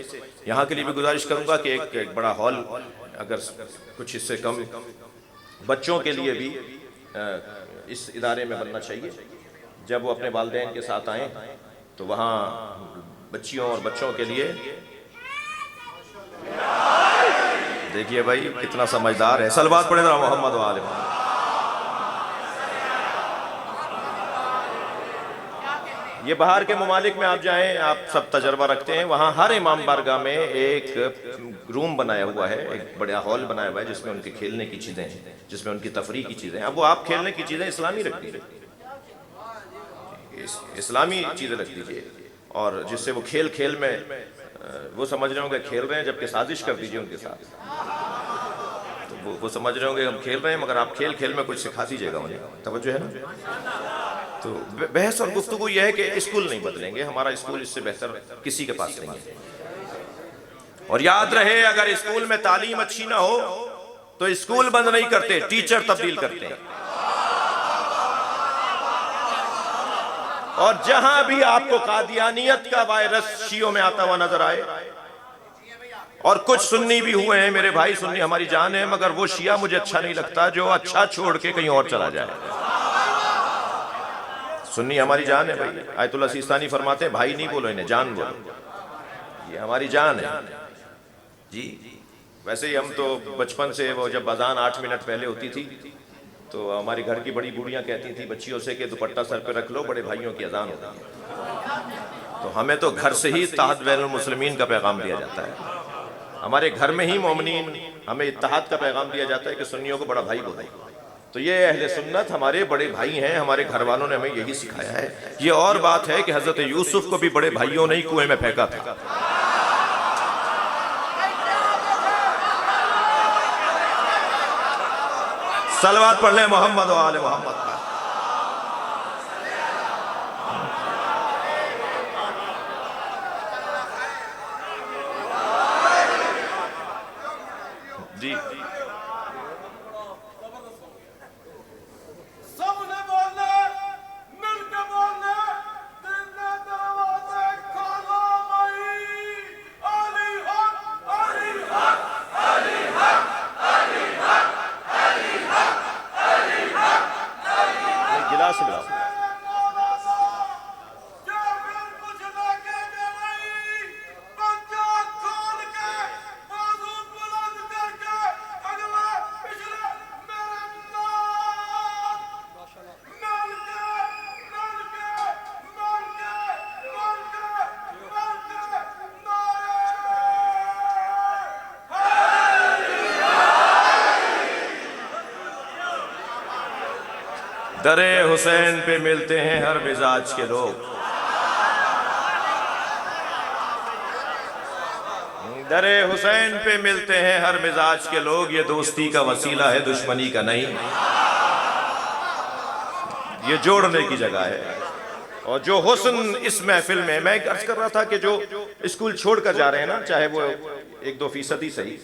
Speaker 1: یہاں کے لیے بھی گزارش کروں گا کہ ایک بڑا ہال اگر کچھ اس سے کم بچوں کے لیے بھی اس ادارے میں بننا چاہیے، جب وہ اپنے والدین کے ساتھ آئیں تو وہاں بچیوں اور بچوں کے لیے، دیکھیے بھائی کتنا سمجھدار ہے، صلوات پڑھیں ذرا محمد و آل محمد۔ یہ باہر کے ممالک میں آپ جائیں، آپ سب تجربہ رکھتے ہیں، وہاں ہر امام بارگاہ میں ایک روم بنایا ہوا ہے، ایک بڑا ہال بنایا ہوا ہے جس میں ان کے کھیلنے کی چیزیں ہیں، جس میں ان کی تفریح کی چیزیں ہیں۔ اب وہ آپ کھیلنے کی چیزیں اسلامی رکھ دیجئے، اسلامی چیزیں رکھ دیجئے، اور جس سے وہ کھیل میں وہ سمجھ رہے ہوں گے کھیل رہے ہیں، جبکہ سازش کر دیجئے ان کے ساتھ، تو وہ سمجھ رہے ہوں گے ہم کھیل رہے ہیں، مگر آپ کھیل میں کچھ سکھا دیجئے گا انہیں، توجہ ہے نا؟ تو بحث اور گفتگو یہ ہے کہ اسکول نہیں بدلیں گے، ہمارا اسکول اس سے بہتر کسی کے پاس نہیں ہے، اور یاد رہے اگر اسکول میں تعلیم اچھی نہ ہو تو اسکول بند نہیں کرتے، ٹیچر تبدیل کرتے ہیں۔ اور جہاں بھی آپ کو قادیانیت کا وائرس شیعوں میں آتا ہوا نظر آئے، اور کچھ سنی بھی ہوئے ہیں، میرے بھائی سنی ہماری جان ہے، مگر وہ شیعہ مجھے اچھا نہیں لگتا جو اچھا چھوڑ کے کہیں اور چلا جائے۔ سنی ہماری جان ہے بھائی، آیت اللہ سیستانی فرماتے ہیں بھائی نہیں بولو انہیں، جان بولو، یہ ہماری جان ہے جی۔ ویسے ہی ہم تو بچپن سے، وہ جب اذان 8 منٹ پہلے ہوتی تھی تو ہماری گھر کی بڑی بوڑھیاں کہتی تھی بچیوں سے کہ دوپٹہ سر پہ رکھ لو، بڑے بھائیوں کی اذان ہوتی ہے، تو ہمیں تو گھر سے ہی اتحاد بین المسلمین کا پیغام دیا جاتا ہے، ہمارے گھر میں ہی مومنین ہمیں اتحاد کا پیغام دیا جاتا ہے کہ سنیوں کو بڑا بھائی بولے۔ تو یہ اہل سنت ہمارے بڑے بھائی ہیں، ہمارے گھر والوں نے ہمیں یہی سکھایا ہے۔ یہ اور بات ہے کہ حضرت یوسف کو بھی بڑے بھائیوں نے ہی کنویں میں پھینکا تھا۔ صلوات پڑھ لیں محمد و آل محمد۔ جی در حسین پہ ملتے ہیں ہر مزاج کے لوگ، در حسین پہ ملتے ہیں ہر مزاج کے لوگ، یہ دوستی کا وسیلہ ہے دشمنی کا نہیں، یہ جوڑنے کی جگہ ہے۔ اور جو حسن اس محفل میں، میں عرض کر رہا تھا کہ جو اسکول چھوڑ کر جا رہے ہیں نا، چاہے وہ 1-2% ہی صحیح،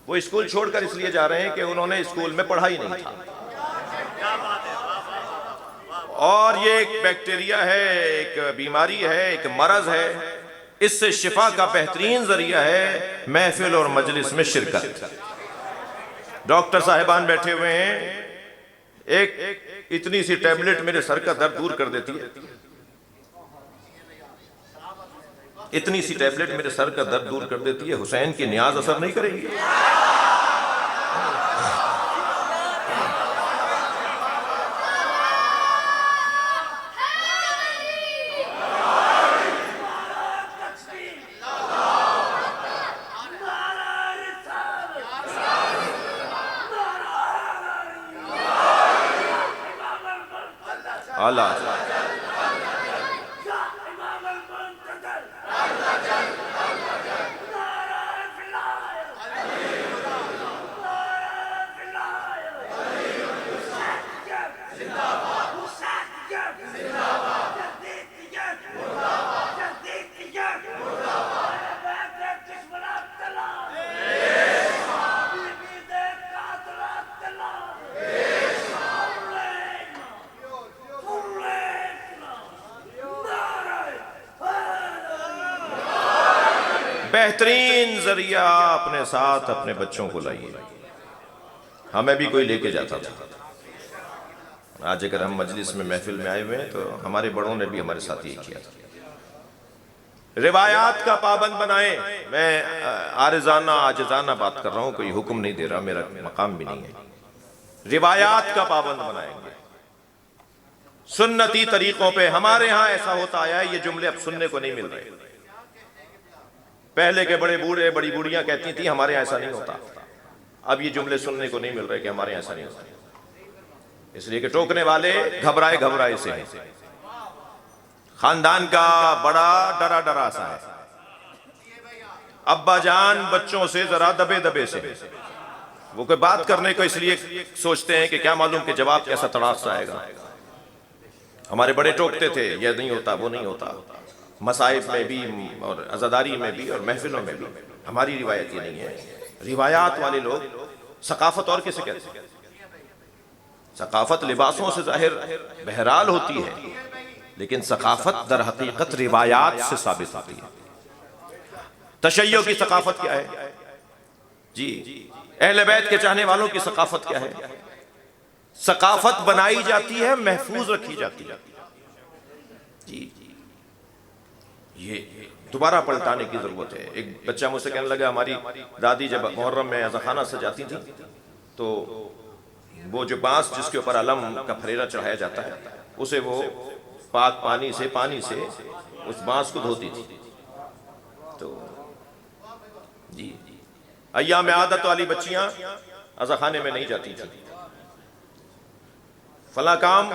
Speaker 1: وہ اسکول چھوڑ کر اس لیے جا رہے ہیں کہ انہوں نے اسکول میں پڑھا ہی نہیں تھا، اور یہ ایک بیکٹیریا ہے، ایک بیماری ہے، ایک مرض ہے، اس سے شفا کا بہترین ذریعہ ہے محفل اور مجلس میں شرکت۔ ڈاکٹر صاحبان بیٹھے ہوئے ہیں، ایک اتنی سی ٹیبلٹ میرے سر کا درد دور کر دیتی ہے، اتنی سی ٹیبلٹ میرے سر کا درد دور کر دیتی ہے، حسین کی نیاز اثر نہیں کرے گی؟ اعلیٰ بہترین ذریعہ اپنے ساتھ اپنے بچوں کو لائیے. ہمیں بھی کوئی لے کے جاتا تھا. آج اگر ہم مجلس میں محفل میں آئے ہوئے ہیں تو ہمارے بڑوں نے بھی ہمارے ساتھ یہ کیا تھا. روایات کا پابند بنائیں. میں عارضانہ عاجزانہ بات کر رہا ہوں، کوئی حکم نہیں دے رہا، میرا مقام بھی نہیں ہے. روایات کا پابند بنائیں گے سنتی طریقوں پہ. ہمارے ہاں ایسا ہوتا آیا ہے، یہ جملے اب سننے کو نہیں مل رہے. پہلے کے بڑے بوڑھے بڑی بوڑھیاں کہتی تھیں ہمارے یہاں ایسا نہیں ہوتا. اب یہ جملے سننے کو نہیں مل رہے کہ ہمارے یہاں ایسا نہیں ہوتا، اس لیے کہ ٹوکنے والے گھبرائے گھبرائے سے ہیں. خاندان کا بڑا ڈرا ڈرا سا ہے. ابا جان بچوں سے ذرا دبے دبے سے، وہ کوئی بات کرنے کو اس لیے سوچتے ہیں کہ کیا معلوم کہ جواب کیسا تڑاک سا آئے گا. ہمارے بڑے ٹوکتے تھے یہ نہیں ہوتا وہ نہیں ہوتا، مصائب میں بھی اور عزاداری میں بھی اور محفلوں میں بھی. ہماری روایت یہ نہیں ہے. روایات والے لوگ ثقافت اور کسے کہتے ہیں؟ ثقافت لباسوں سے ظاہر بہرحال ہوتی ہے، لیکن ثقافت در حقیقت روایات سے ثابت ہوتی ہے. تشیع کی ثقافت کیا ہے جی؟ اہل بیت کے چاہنے والوں کی ثقافت کیا ہے؟ ثقافت بنائی جاتی ہے، محفوظ رکھی جاتی ہے جی. یہ دوبارہ پلٹانے کی ضرورت ہے. ایک بچہ مجھ سے کہنے لگا ہماری دادی جب محرم میں عزاخانہ سجاتی تھی تو وہ جو بانس جس کے اوپر علم کا پھریرہ چڑھایا جاتا ہے اسے وہ پاک پانی سے اس بانس کو دھوتی تھی. تو جی ایام عادت والی بچیاں عزاخانے میں نہیں جاتی تھیں. فلاں کام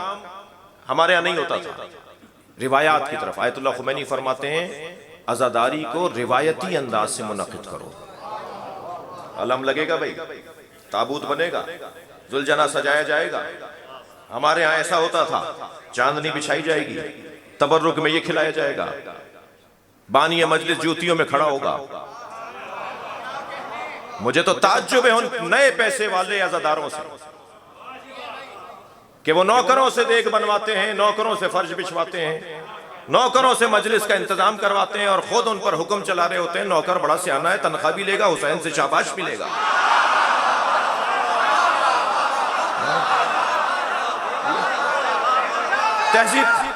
Speaker 1: ہمارے ہاں نہیں ہوتا تھا. روایات کی طرف آیت اللہ خمینی فرماتے ہیں عزاداری کو روایتی انداز سے منعقد کرو. علم لگے گا بھائی، تابوت بنے گا، ذوالجناح سجایا جائے گا. ہمارے ہاں ایسا ہوتا تھا، چاندنی بچھائی جائے گی، تبرک میں یہ کھلایا جائے گا، بانی مجلس جوتیوں میں کھڑا ہوگا. مجھے تو تعجب ہے ان نئے پیسے والے عزاداروں سے کہ وہ نوکروں سے دیگ بنواتے ہیں، نوکروں سے فرش بچھواتے ہیں، نوکروں سے مجلس کا انتظام کرواتے ہیں اور خود ان پر حکم چلا رہے ہوتے ہیں. نوکر بڑا سیانہ ہے، تنخواہ بھی لے گا، حسین سے شاباش بھی لے گا. تہذیب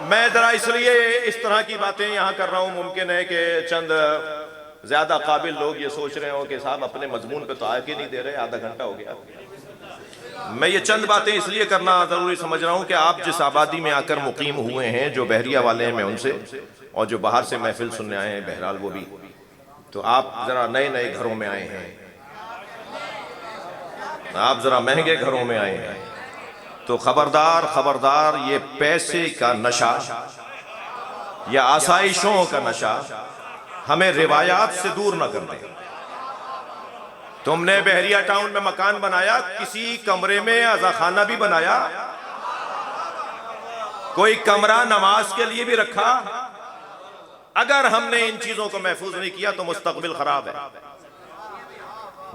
Speaker 1: میں ذرا اس لیے اس طرح کی باتیں یہاں کر رہا ہوں. ممکن ہے کہ چند زیادہ قابل لوگ یہ سوچ رہے ہوں کہ صاحب اپنے مضمون پہ تو آ کے نہیں دے رہے، آدھا گھنٹہ ہو گیا. میں یہ چند باتیں اس لیے کرنا ضروری سمجھ رہا ہوں کہ آپ جس آبادی میں آ کر مقیم ہوئے ہیں، جو بحریہ والے ہیں میں ان سے، اور جو باہر سے محفل سننے آئے ہیں بہرحال وہ بھی، تو آپ ذرا نئے نئے گھروں میں آئے ہیں، آپ ذرا مہنگے گھروں میں آئے ہیں. تو خبردار یہ پیسے کا نشہ یا آسائشوں کا نشہ ہمیں روایات سے دور نہ کر دے. تم نے بحریہ ٹاؤن میں مکان بنایا، کسی کمرے میں عزاخانہ بھی بنایا، کوئی کمرہ نماز کے لیے بھی رکھا. اگر ہم نے ان چیزوں کو محفوظ نہیں کیا تو مستقبل خراب ہے.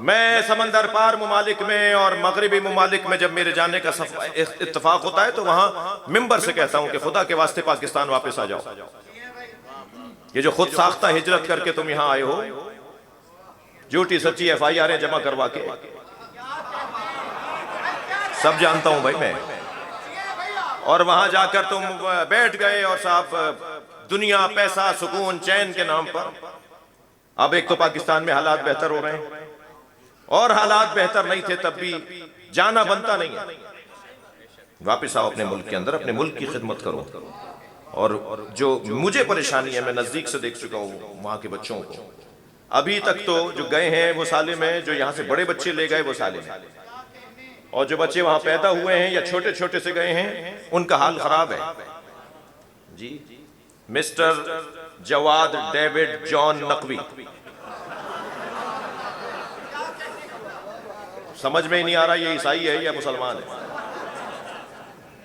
Speaker 1: میں سمندر پار ممالک میں اور مغربی ممالک میں جب میرے جانے کا اتفاق ہوتا ہے تو وہاں ممبر سے کہتا ہوں کہ خدا کے واسطے پاکستان واپس آ جاؤ. یہ جو خود ساختہ ہجرت کر کے تم یہاں آئے ہو، جھوٹی سچی ایف آئی آریں جمع کروا کے، سب جانتا ہوں بھائی میں، اور وہاں جا کر تم بیٹھ گئے اور صاحب دنیا، پیسہ، سکون، چین کے نام پر. اب ایک تو پاکستان میں حالات بہتر ہو رہے ہیں، اور حالات بہتر نہیں تھے تب بھی جانا بنتا نہیں ہے. واپس آؤ اپنے ملک کے اندر، اپنے ملک کی خدمت کرو. اور جو مجھے پریشانی ہے، میں نزدیک سے دیکھ چکا ہوں وہاں کے بچوں کو، ابھی تک تو جو گئے ہیں وہ سالم ہیں، جو یہاں سے بڑے بچے لے گئے وہ سالم ہیں، اور جو بچے وہاں پیدا ہوئے ہیں یا چھوٹے چھوٹے سے گئے ہیں ان کا حال خراب ہے. جی مسٹر جواد ڈیوڈ جان نقوی، سمجھ میں ہی نہیں آ رہا یہ عیسائی ہے یا مسلمان ہے.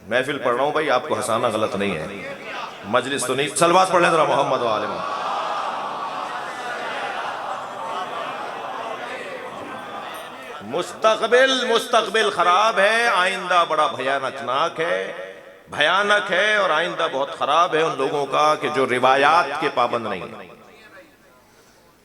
Speaker 1: محفل پڑھ رہا ہوں بھائی، آپ کو ہنسانا غلط نہیں ہے، مجلس تو نہیں. صلوات پڑھ لیں ذرا محمد و آل محمد. مستقبل خراب ہے، آئندہ بڑا بھیانک ہے، اور آئندہ بہت خراب ہے ان لوگوں کا کہ جو روایات کے پابند نہیں ہیں.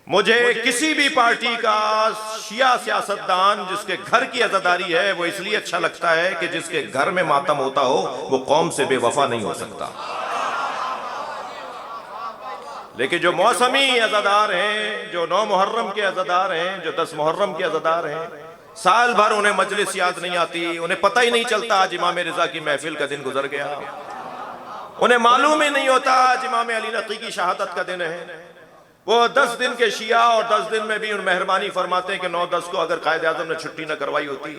Speaker 1: مجھے کسی بھی پارٹی کا شیعہ سیاستدان جس کے گھر کی عزاداری ہے وہ اس لیے اچھا لگتا ہے کہ جس کے گھر میں ماتم ہوتا ہو وہ قوم سے بے وفا نہیں ہو سکتا. لیکن جو موسمی عزادار ہیں، جو 9 محرم کے عزادار ہیں، جو 10 محرم کے عزادار ہیں، سال بھر انہیں مجلس یاد نہیں آتی، انہیں پتہ ہی نہیں چلتا آج امام رضا کی محفل کا دن گزر گیا، انہیں معلوم ہی نہیں ہوتا آج امام علی نقی کی شہادت کا دن ہے. وہ 10 دن کے شیعہ اور 10 دن میں بھی ان مہربانی فرماتے ہیں کہ 9-10 کو اگر قائد اعظم نے چھٹی نہ کروائی ہوتی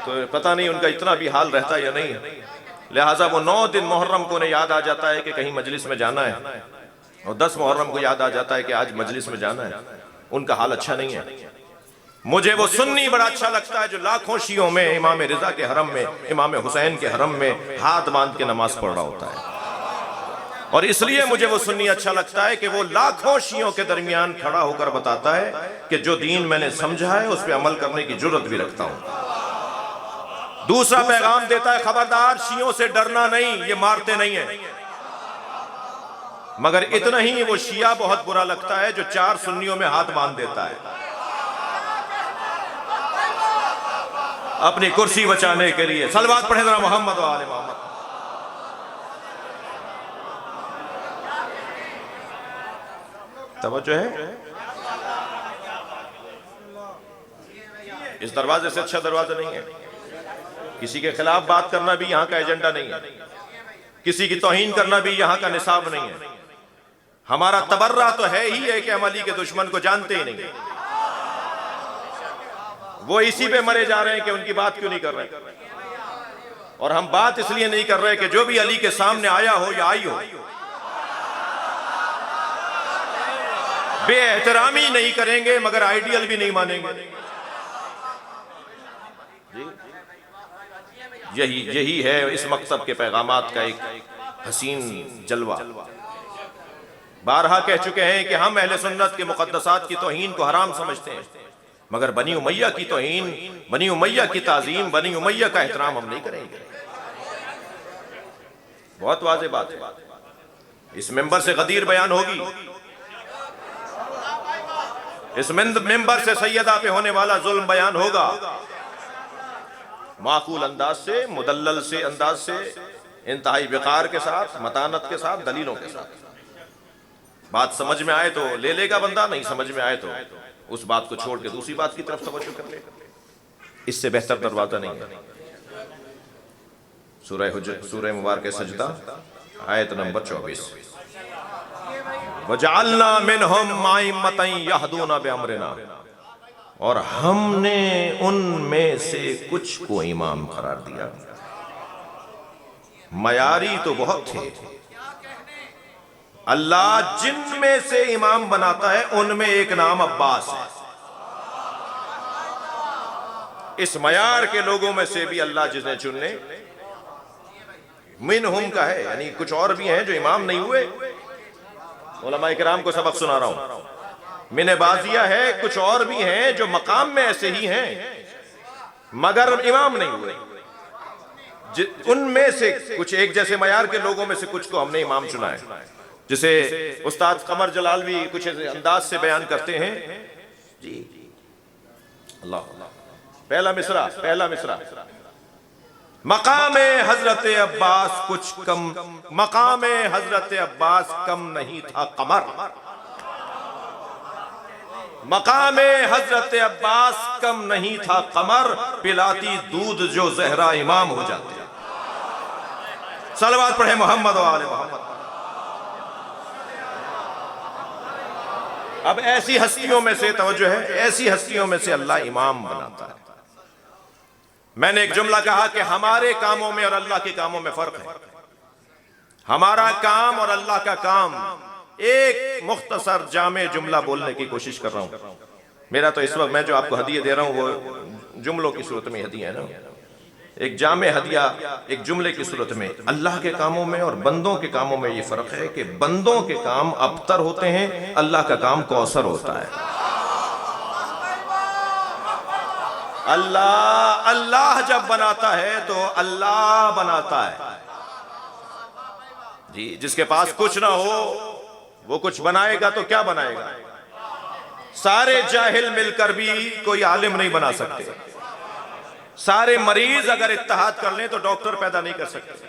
Speaker 1: تو پتہ نہیں ان کا اتنا بھی حال رہتا یا نہیں. لہٰذا وہ 9 دن محرم کو انہیں یاد آ جاتا ہے کہ کہیں مجلس میں جانا ہے، اور 10 محرم کو یاد آ جاتا ہے کہ آج مجلس میں جانا ہے. ان کا حال اچھا نہیں ہے. مجھے وہ سنی بڑا اچھا لگتا ہے جو لاکھوں شیعوں میں امام رضا کے حرم میں، امام حسین کے حرم میں ہاتھ باندھ کے نماز پڑھ رہا ہوتا ہے. اور اس لیے مجھے وہ سنی اچھا لگتا ہے کہ وہ لاکھوں شیعوں کے درمیان کھڑا ہو کر بتاتا ہے کہ جو دین میں نے سمجھا ہے اس پہ عمل کرنے کی جرت بھی رکھتا ہوں. دوسرا پیغام دیتا ہے، خبردار شیعوں سے ڈرنا نہیں، یہ مارتے نہیں ہیں. مگر اتنا ہی وہ شیعہ بہت برا لگتا ہے جو 4 سنیوں میں ہاتھ باندھ دیتا ہے اپنی کرسی بچانے کے لیے. صلوات پڑھیں ذرا محمد و آل محمد. توجہ ہے؟ اس دروازے سے اچھا دروازہ نہیں ہے. کسی کے خلاف بات کرنا بھی یہاں کا ایجنڈا نہیں ہے، کسی کی توہین کرنا بھی یہاں کا نصاب نہیں ہے. ہمارا تبرہ تو ہے ہی ہے کہ ہم علی کے دشمن کو جانتے ہی نہیں. وہ اسی پہ مرے جا رہے ہیں کہ ان کی بات کیوں نہیں کر رہے. اور ہم بات اس لیے نہیں کر رہے کہ جو بھی علی کے سامنے آیا ہو یا آئی ہو بے احترامی نہیں کریں گے مگر آئیڈیل بھی نہیں مانیں گے. یہی ہے اس مکتب کے پیغامات کا ایک حسین جلوہ. بارہا کہہ چکے ہیں کہ ہم اہل سنت کے مقدسات کی توہین کو حرام سمجھتے ہیں، مگر بنی امیہ کی توہین، بنی امیہ کی تعظیم، بنی امیہ کا احترام ہم نہیں کریں گے. بہت واضح بات ہے. اس ممبر سے غدیر بیان ہوگی، اس ممبر سے سیدہ پہ ہونے والا ظلم بیان ہوگا، معقول انداز سے، مدلل سے انداز سے، انتہائی وقار کے ساتھ، متانت کے ساتھ، دلیلوں کے ساتھ. بات سمجھ میں آئے تو لے لے گا بندہ، نہیں سمجھ میں آئے تو اس بات کو چھوڑ کے دوسری بات کی طرف توجہ کر لے. اس سے بہتر دروازہ نہیں ہے. سورہ مبارکہ سجدہ آیت نمبر 24. وَجَعَلْنَا مِنْهُمْ أَئِمَّةً يَهْدُونَ بِأَمْرِنَا، اور ہم نے ان میں سے کچھ کو امام قرار دیا. معیاری تو بہت تھے. اللہ جن میں سے امام بناتا ہے ان میں ایک نام عباس ہے. اس معیار کے لوگوں میں سے بھی اللہ جس نے چننے منہم کا ہے، یعنی کچھ اور بھی ہیں جو امام نہیں ہوئے. علماء کرام کو سبق سنا رہا ہوں. من بازیہ ہے، کچھ اور بھی ہیں جو مقام میں ایسے ہی ہیں مگر امام نہیں ہوئے. ان میں سے کچھ ایک جیسے معیار کے لوگوں میں سے کچھ کو ہم نے امام چنا ہے، جسے استاد قمر جلال بھی کچھ انداز سے بیان کرتے ہیں. جی اللہ، پہلا مصرع مقام حضرت عباس کچھ کم، مقام حضرت عباس کم نہیں تھا قمر. مقام حضرت عباس کم نہیں تھا قمر، پلاتی دودھ جو زہرا امام ہو جاتے۔ صلوات پڑھے محمد و آل محمد۔ اب ایسی ہستیوں میں سے توجہ ہے، ایسی ہستیوں میں سے اللہ امام بناتا ہے۔ میں نے ایک جملہ کہا کہ ہمارے کاموں میں اور اللہ کے کاموں میں فرق ہے۔ ہمارا کام اور اللہ کا کام، ایک مختصر جامع جملہ بولنے کی کوشش کر رہا ہوں۔ میرا تو اس وقت میں جو آپ کو ہدیہ دے رہا ہوں وہ جملوں کی صورت میں ہدیہ ہے نا، ایک جامع ہدیہ ایک جملے کی صورت میں۔ اللہ کے کاموں میں اور بندوں کے کاموں میں یہ فرق ہے کہ بندوں کے کام ابتر ہوتے ہیں، اللہ کا کام کوثر ہوتا ہے۔ اللہ جب بناتا ہے تو اللہ بناتا ہے جی۔ جس کے پاس کچھ نہ ہو وہ کچھ بنائے گا تو کیا بنائے گا؟ سارے جاہل مل کر بھی کوئی عالم نہیں بنا سکتے، سارے مریض اگر اتحاد کر لیں تو ڈاکٹر پیدا نہیں کر سکتے،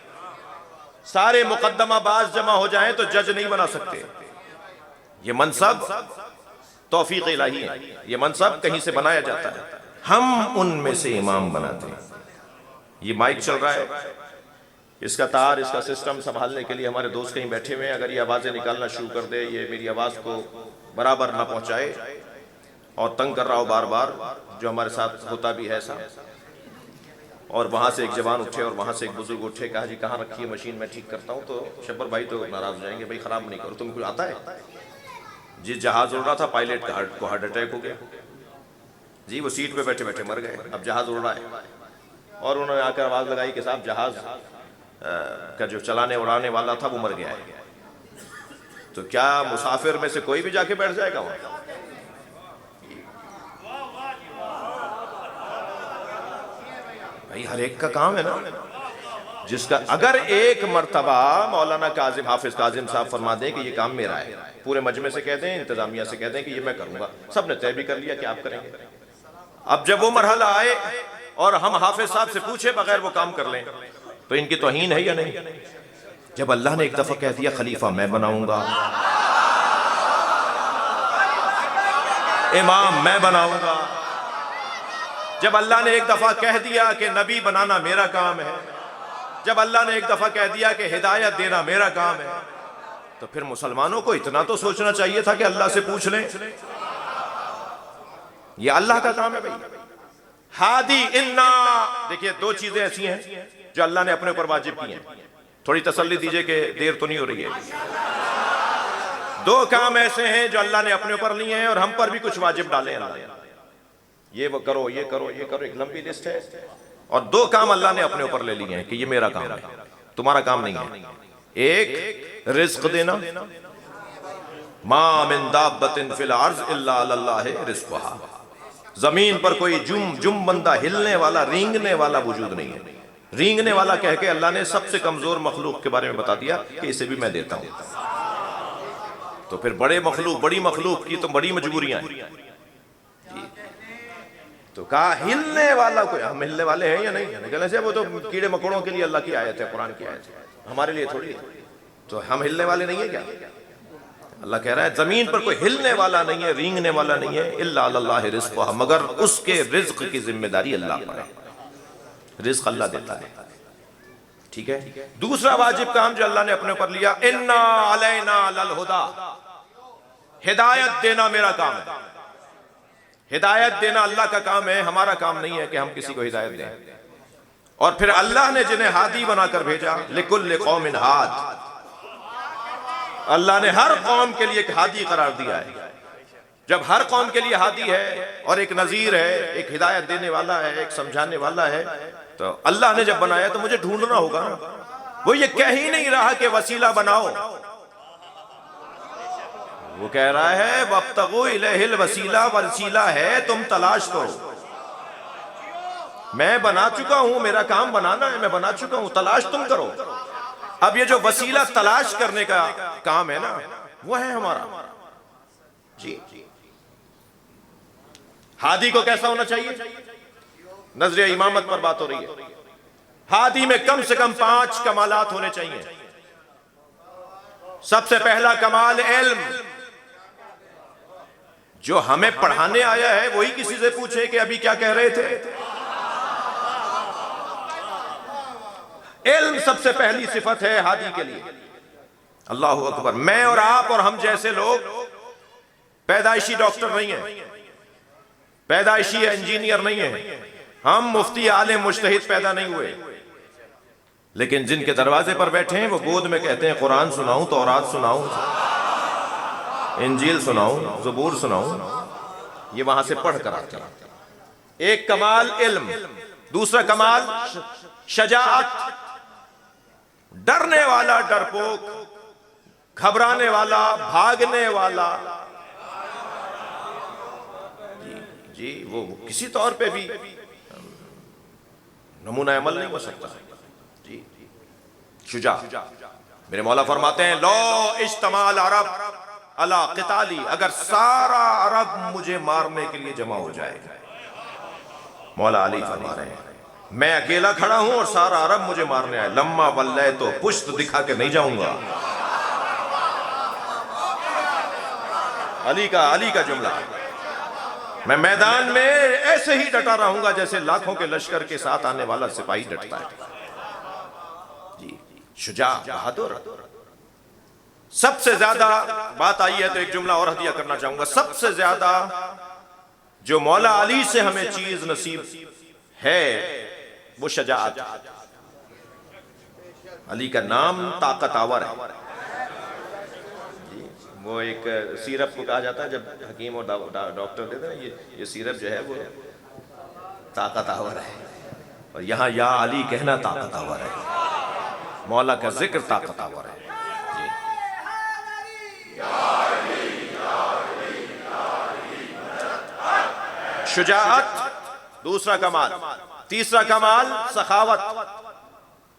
Speaker 1: سارے مقدمہ باز جمع ہو جائیں تو جج نہیں بنا سکتے۔ یہ منصب توفیق الہی ہے، یہ منصب کہیں سے بنایا جاتا ہے، ہم ان میں سے امام بناتے ہیں۔ یہ مائک چل رہا ہے، اس کا تار، اس کا سسٹم سنبھالنے کے لیے ہمارے دوست کہیں بیٹھے ہوئے ہیں، اگر یہ آوازیں نکالنا شروع کر دے، یہ میری آواز کو برابر نہ پہنچائے اور تنگ کر رہا ہو بار بار، جو ہمارے ساتھ ہوتا بھی ہے صاحب، اور وہاں سے ایک جوان اٹھے اور وہاں سے ایک بزرگ اٹھے، کہا جی کہاں رکھی ہے مشین، میں ٹھیک کرتا ہوں، تو شبر بھائی تو ناراض ہو جائیں گے، بھائی خراب نہیں کرو، تم کو آتا ہے؟ جی جہاز اڑ رہا تھا، پائلٹ کو ہارٹ اٹیک ہو گیا جی، وہ سیٹ پہ بیٹھے بیٹھے مر گئے، اب جہاز اڑ رہا ہے، اور انہوں نے آ کر آواز لگائی کہ صاحب جہاز کا جو چلانے اڑانے والا تھا وہ مر گیا ہے۔ تو کیا مسافر میں سے کوئی بھی جا کے بیٹھ جائے گا وہاں؟ بھائی ہر ایک کا کام ہے نا، جس کا اگر ایک مرتبہ مولانا کاظم، حافظ کاظم صاحب فرما دیں کہ یہ کام میرا ہے، پورے مجمع سے کہہ دیں، انتظامیہ سے کہہ دیں کہ یہ میں کروں گا، سب نے طے بھی کر لیا کہ آپ کریں گے۔ اب جب وہ مرحلہ آئے اور ہم حافظ صاحب سے پوچھے بغیر وہ کام کر لیں تو ان کی توہین ہے یا نہیں؟ جب اللہ نے ایک دفعہ کہہ دیا خلیفہ میں بناؤں گا، امام میں بناؤں گا، جب اللہ نے ایک دفعہ کہہ دیا کہ نبی بنانا میرا کام ہے، جب اللہ نے ایک دفعہ کہہ دیا کہ ہدایت دینا میرا کام ہے، تو پھر مسلمانوں کو اتنا تو سوچنا چاہیے تھا کہ اللہ سے پوچھ لیں۔ یہ اللہ کا کام ہے بھائی۔ ہادی انا، دیکھیے دو چیزیں ایسی ہیں جو اللہ نے اپنے اوپر واجب کی ہیں، تھوڑی تسلی دیجئے کہ دیر تو نہیں ہو رہی ہے۔ دو کام ایسے ہیں جو اللہ نے اپنے اوپر لیے ہیں اور ہم پر بھی کچھ واجب ڈالے ہیں اللہ نے، یہ وہ کرو، یہ کرو، یہ کرو، ایک لمبی لسٹ ہے، اور دو کام اللہ نے اپنے اوپر لے لیے ہیں کہ یہ میرا کام ہے، تمہارا کام نہیں ہے۔ ایک رزق دینا، ما من دابۃ فی الارض الا علی اللہ رزقھا، زمین پر کوئی جم بندہ ہلنے والا، رینگنے والا وجود نہیں ہے۔ رینگنے والا کہہ کے اللہ نے سب سے کمزور مخلوق کے بارے میں بتا دیا کہ اسے بھی میں دیتا ہوں۔ تو پھر بڑے مخلوق، بڑی مخلوق کی تو بڑی مجبوریاں ہیں جی۔ تو کہا ہلنے والا کوئی، ہم ہلنے والے ہیں یا نہیں؟ کہنے سے وہ تو کیڑے مکوڑوں کے لیے اللہ کی آیت ہے، قرآن کی آیت ہے، ہمارے لیے تھوڑی ہے۔ تو ہم ہلنے والے نہیں ہیں کیا؟ اللہ کہہ رہا ہے زمین پر کوئی ہلنے والا نہیں ہے، رینگنے والا نہیں ہے، الا علی اللہ رزقھا، مگر اس کے رزق کی ذمہ داری اللہ پر ہے، رزق اللہ دیتا ہے، ٹھیک ہے۔ دوسرا واجب کام جو اللہ نے اپنے اوپر لیا، انا علینا للہدی، ہدایت دینا میرا کام ہے۔ ہدایت دینا اللہ کا کام ہے، ہمارا کام نہیں ہے کہ ہم کسی کو ہدایت دیں۔ اور پھر اللہ نے جنہیں ہادی بنا کر بھیجا، لکل قوم ہاد، اللہ نے ہر قوم کے لیے ایک ہادی قرار دیا ہے۔ جب ہر قوم کے لیے ہادی ہے اور ایک نذیر ہے، ایک ہدایت دینے والا ہے، ایک سمجھانے والا ہے، تو اللہ نے جب بنایا تو مجھے ڈھونڈنا ہوگا نا۔ وہ یہ کہہ ہی نہیں رہا کہ وسیلہ بناؤ، وہ کہہ رہا ہے وَابْتَغُوا إِلَيْهِ الْوَسِيلَةَ، وسیلہ ہے تم تلاش کرو، میں بنا چکا ہوں، میرا کام بنانا ہے، میں بنا چکا ہوں، تلاش تم کرو۔ اب یہ جو وسیلہ تلاش کرنے کا کام ہے نا، وہ ہے ہمارا جی۔ ہادی کو کیسا ہونا چاہیے؟ نظر امامت پر بات ہو رہی ہے۔ ہادی میں کم سے کم 5 کمالات ہونے چاہیے۔ سب سے پہلا کمال علم، جو ہمیں پڑھانے آیا ہے وہی کسی سے پوچھے کہ ابھی کیا کہہ رہے تھے. علم سب سے پہلی صفت ہے ہادی کے لیے. اللہ اکبر. میں اور آپ اور ہم جیسے لوگ پیدائشی ڈاکٹر نہیں ہیں, پیدائشی انجینئر نہیں ہیں, ہم مفتی عالم مجتہد پیدا نہیں ہوئے, لیکن جن کے دروازے پر بیٹھے ہیں وہ گود میں کہتے ہیں قرآن سناؤں, تورات سناؤں, انجیل سناؤں, زبور سناؤں. یہ وہاں سے پڑھ کر آتے ہیں. ایک کمال علم, دوسرا کمال شجاعت. ڈرنے والا ڈرپوک, گھبرانے والا بھاگنے والا, جی وہ کسی طور پہ بھی نمونہ عمل نہیں ہو سکتا. جی شجاع. میرے مولا فرماتے ہیں لو اجتماع العرب علی قتالی, اگر سارا عرب مجھے مارنے کے لیے جمع ہو جائے. مولا علی فرما رہے ہیں میں اکیلا کھڑا ہوں اور سارا عرب مجھے مارنے آئے, لما ولیت تو پشت دکھا کے نہیں جاؤں گا. علی کا جملہ. میں میدان میں ایسے ہی ڈٹا رہوں گا جیسے لاکھوں کے لشکر کے ساتھ آنے والا سپاہی ڈٹتا ہے. جی شجاع, بہادر. سب سے زیادہ بات آئی ہے تو ایک جملہ اور ہدیہ کرنا چاہوں گا. سب سے زیادہ جو مولا علی سے ہمیں چیز نصیب ہے وہ شجاعت. علی کا نام طاقت آور ہے. وہ ایک سیرپ کو کہا جاتا ہے جب حکیم اور ڈاکٹر دیتے ہیں یہ سیرپ جو ہے وہ طاقت آور ہے, اور یہاں یا علی کہنا طاقت آور ہے. مولا کا ذکر طاقت آور ہے. شجاعت دوسرا کمال. تیسرا کمال سخاوت.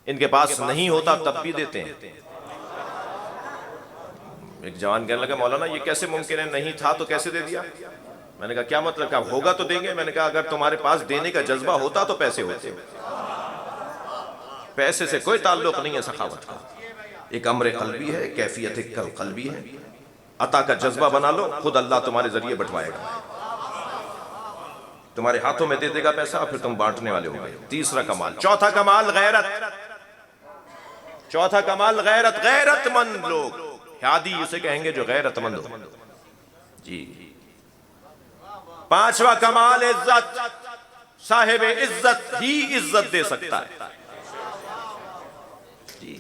Speaker 1: ان کے پاس نہیں ہوتا تب بھی دیتے ہیں. ایک جوان کہنے لگا مولانا یہ کیسے ممکن ہے, نہیں تھا تو کیسے دے دیا؟ میں نے کہا کیا مطلب؟ کہا ہوگا تو دیں گے. میں نے کہا اگر تمہارے پاس دینے کا جذبہ ہوتا تو پیسے ہوتے. پیسے سے کوئی تعلق نہیں ہے سخاوت کا. ایک امر قلبی ہے, کیفیت قلبی ہے. عطا کا جذبہ بنا لو, خود اللہ تمہارے ذریعے بٹوائے گا, تمہارے ہاتھوں میں دے دے گا پیسہ, اور پھر تم بانٹنے والے ہو گئے. تیسرا کمال. چوتھا کمال غیرت. چوتھا کمال غیرت. غیرت مند لوگ, ہادی اسے کہیں گے جو غیرت مند ہو. جی. پانچواں کمال عزت. صاحب عزت ہی عزت دے سکتا ہے. جی.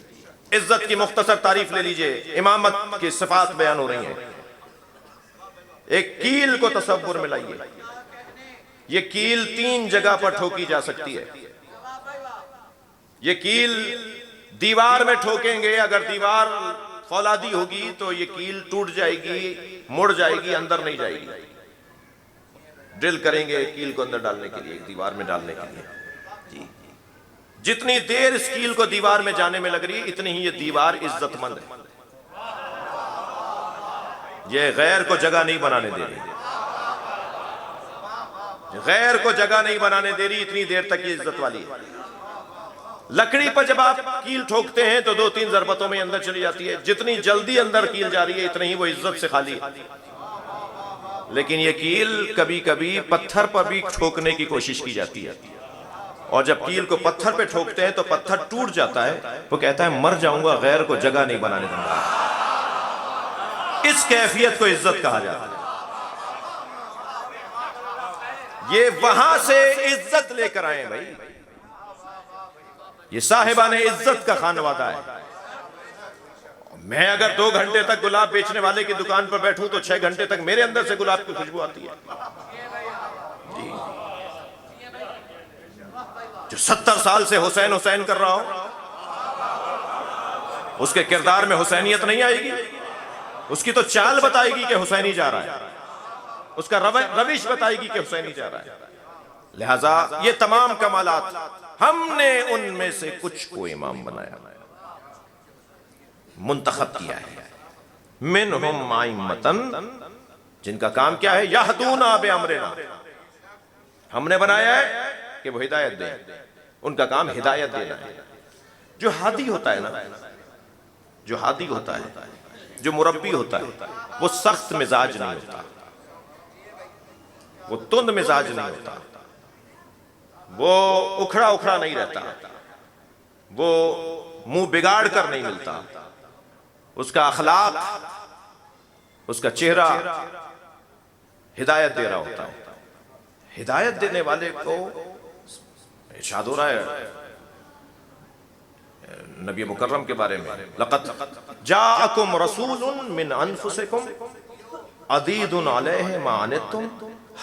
Speaker 1: عزت کی مختصر تعریف لے لیجئے, امامت کی صفات بیان ہو رہی ہیں. ایک کیل کو تصور میں لائیے. یہ کیل 3 جگہ پر ٹھوکی جا سکتی ہے. یہ کیل دیوار میں ٹھوکیں گے, اگر دیوار فولادی ہوگی تو یہ کیل ٹوٹ جائے گی, مڑ جائے گی, اندر نہیں جائے گی. ڈرل کریں گے کیل کو اندر ڈالنے کے لیے, دیوار میں ڈالنے کے لیے. جی. جتنی دیر اس کیل کو دیوار میں جانے میں لگ رہی اتنی ہی یہ دیوار عزت مند ہے. یہ غیر کو جگہ نہیں بنانے دے رہی, غیر کو جگہ نہیں بنانے دے رہی, اتنی دیر تک یہ عزت والی ہے. لکڑی پر جب آپ کیل ٹھوکتے ہیں تو 2-3 ضربتوں میں اندر چلی جاتی ہے. جتنی جلدی اندر کیل جا رہی ہے اتنی ہی وہ عزت سے خالی ہے. لیکن یہ کیل کبھی کبھی پتھر پر بھی ٹھوکنے کی کوشش کی جاتی ہے, اور جب کیل کو پتھر پہ ٹھوکتے ہیں تو پتھر ٹوٹ جاتا ہے. وہ کہتا ہے مر جاؤں گا, غیر کو جگہ نہیں بنانے دوں گا. اس کیفیت کو عزت کہا جاتا ہے. یہ وہاں سے عزت لے کر آئے بھائی. یہ صاحبان عزت کا خانوادہ ہے. میں اگر 2 گھنٹے تک گلاب بیچنے والے کی دکان پر بیٹھوں تو 6 گھنٹے تک میرے اندر سے گلاب کی خوشبو آتی ہے. جی. جو 70 سال سے حسین حسین کر رہا ہو, اس کے کردار میں حسینیت نہیں آئے گی. اس کی تو چال بتائے گی کہ حسینی جا رہا ہے, اس کا روش بتائے گی کہ حسینی جا رہا ہے. لہذا یہ تمام کمالات ہم نے ان میں سے کچھ کو امام بنایا, منتخب کیا ہے. منہم ائمۃ, جن کا کام کیا ہے, یہدونا بامرنا. ہم نے بنایا ہے کہ وہ ہدایت دیں, ان کا کام ہدایت دینا ہے. جو ہادی ہوتا ہے نا, جو ہادی ہوتا ہے, جو مربی ہوتا ہے, وہ سخت مزاج نہیں ہوتا. وہ تند مزاج نہیں ہوتا، وہ اکھڑا اکھڑا نہیں رہتا، وہ منہ بگاڑ کر نہیں ملتا، اس کا اخلاق، اس کا چہرہ ہدایت دے رہا ہوتا ہے۔ ہدایت دینے والے کو ارشاد ہو رہا ہے نبی مکرم کے بارے میں، لقد جاءکم رسول من انفسکم عزیز علیہ ما عنتم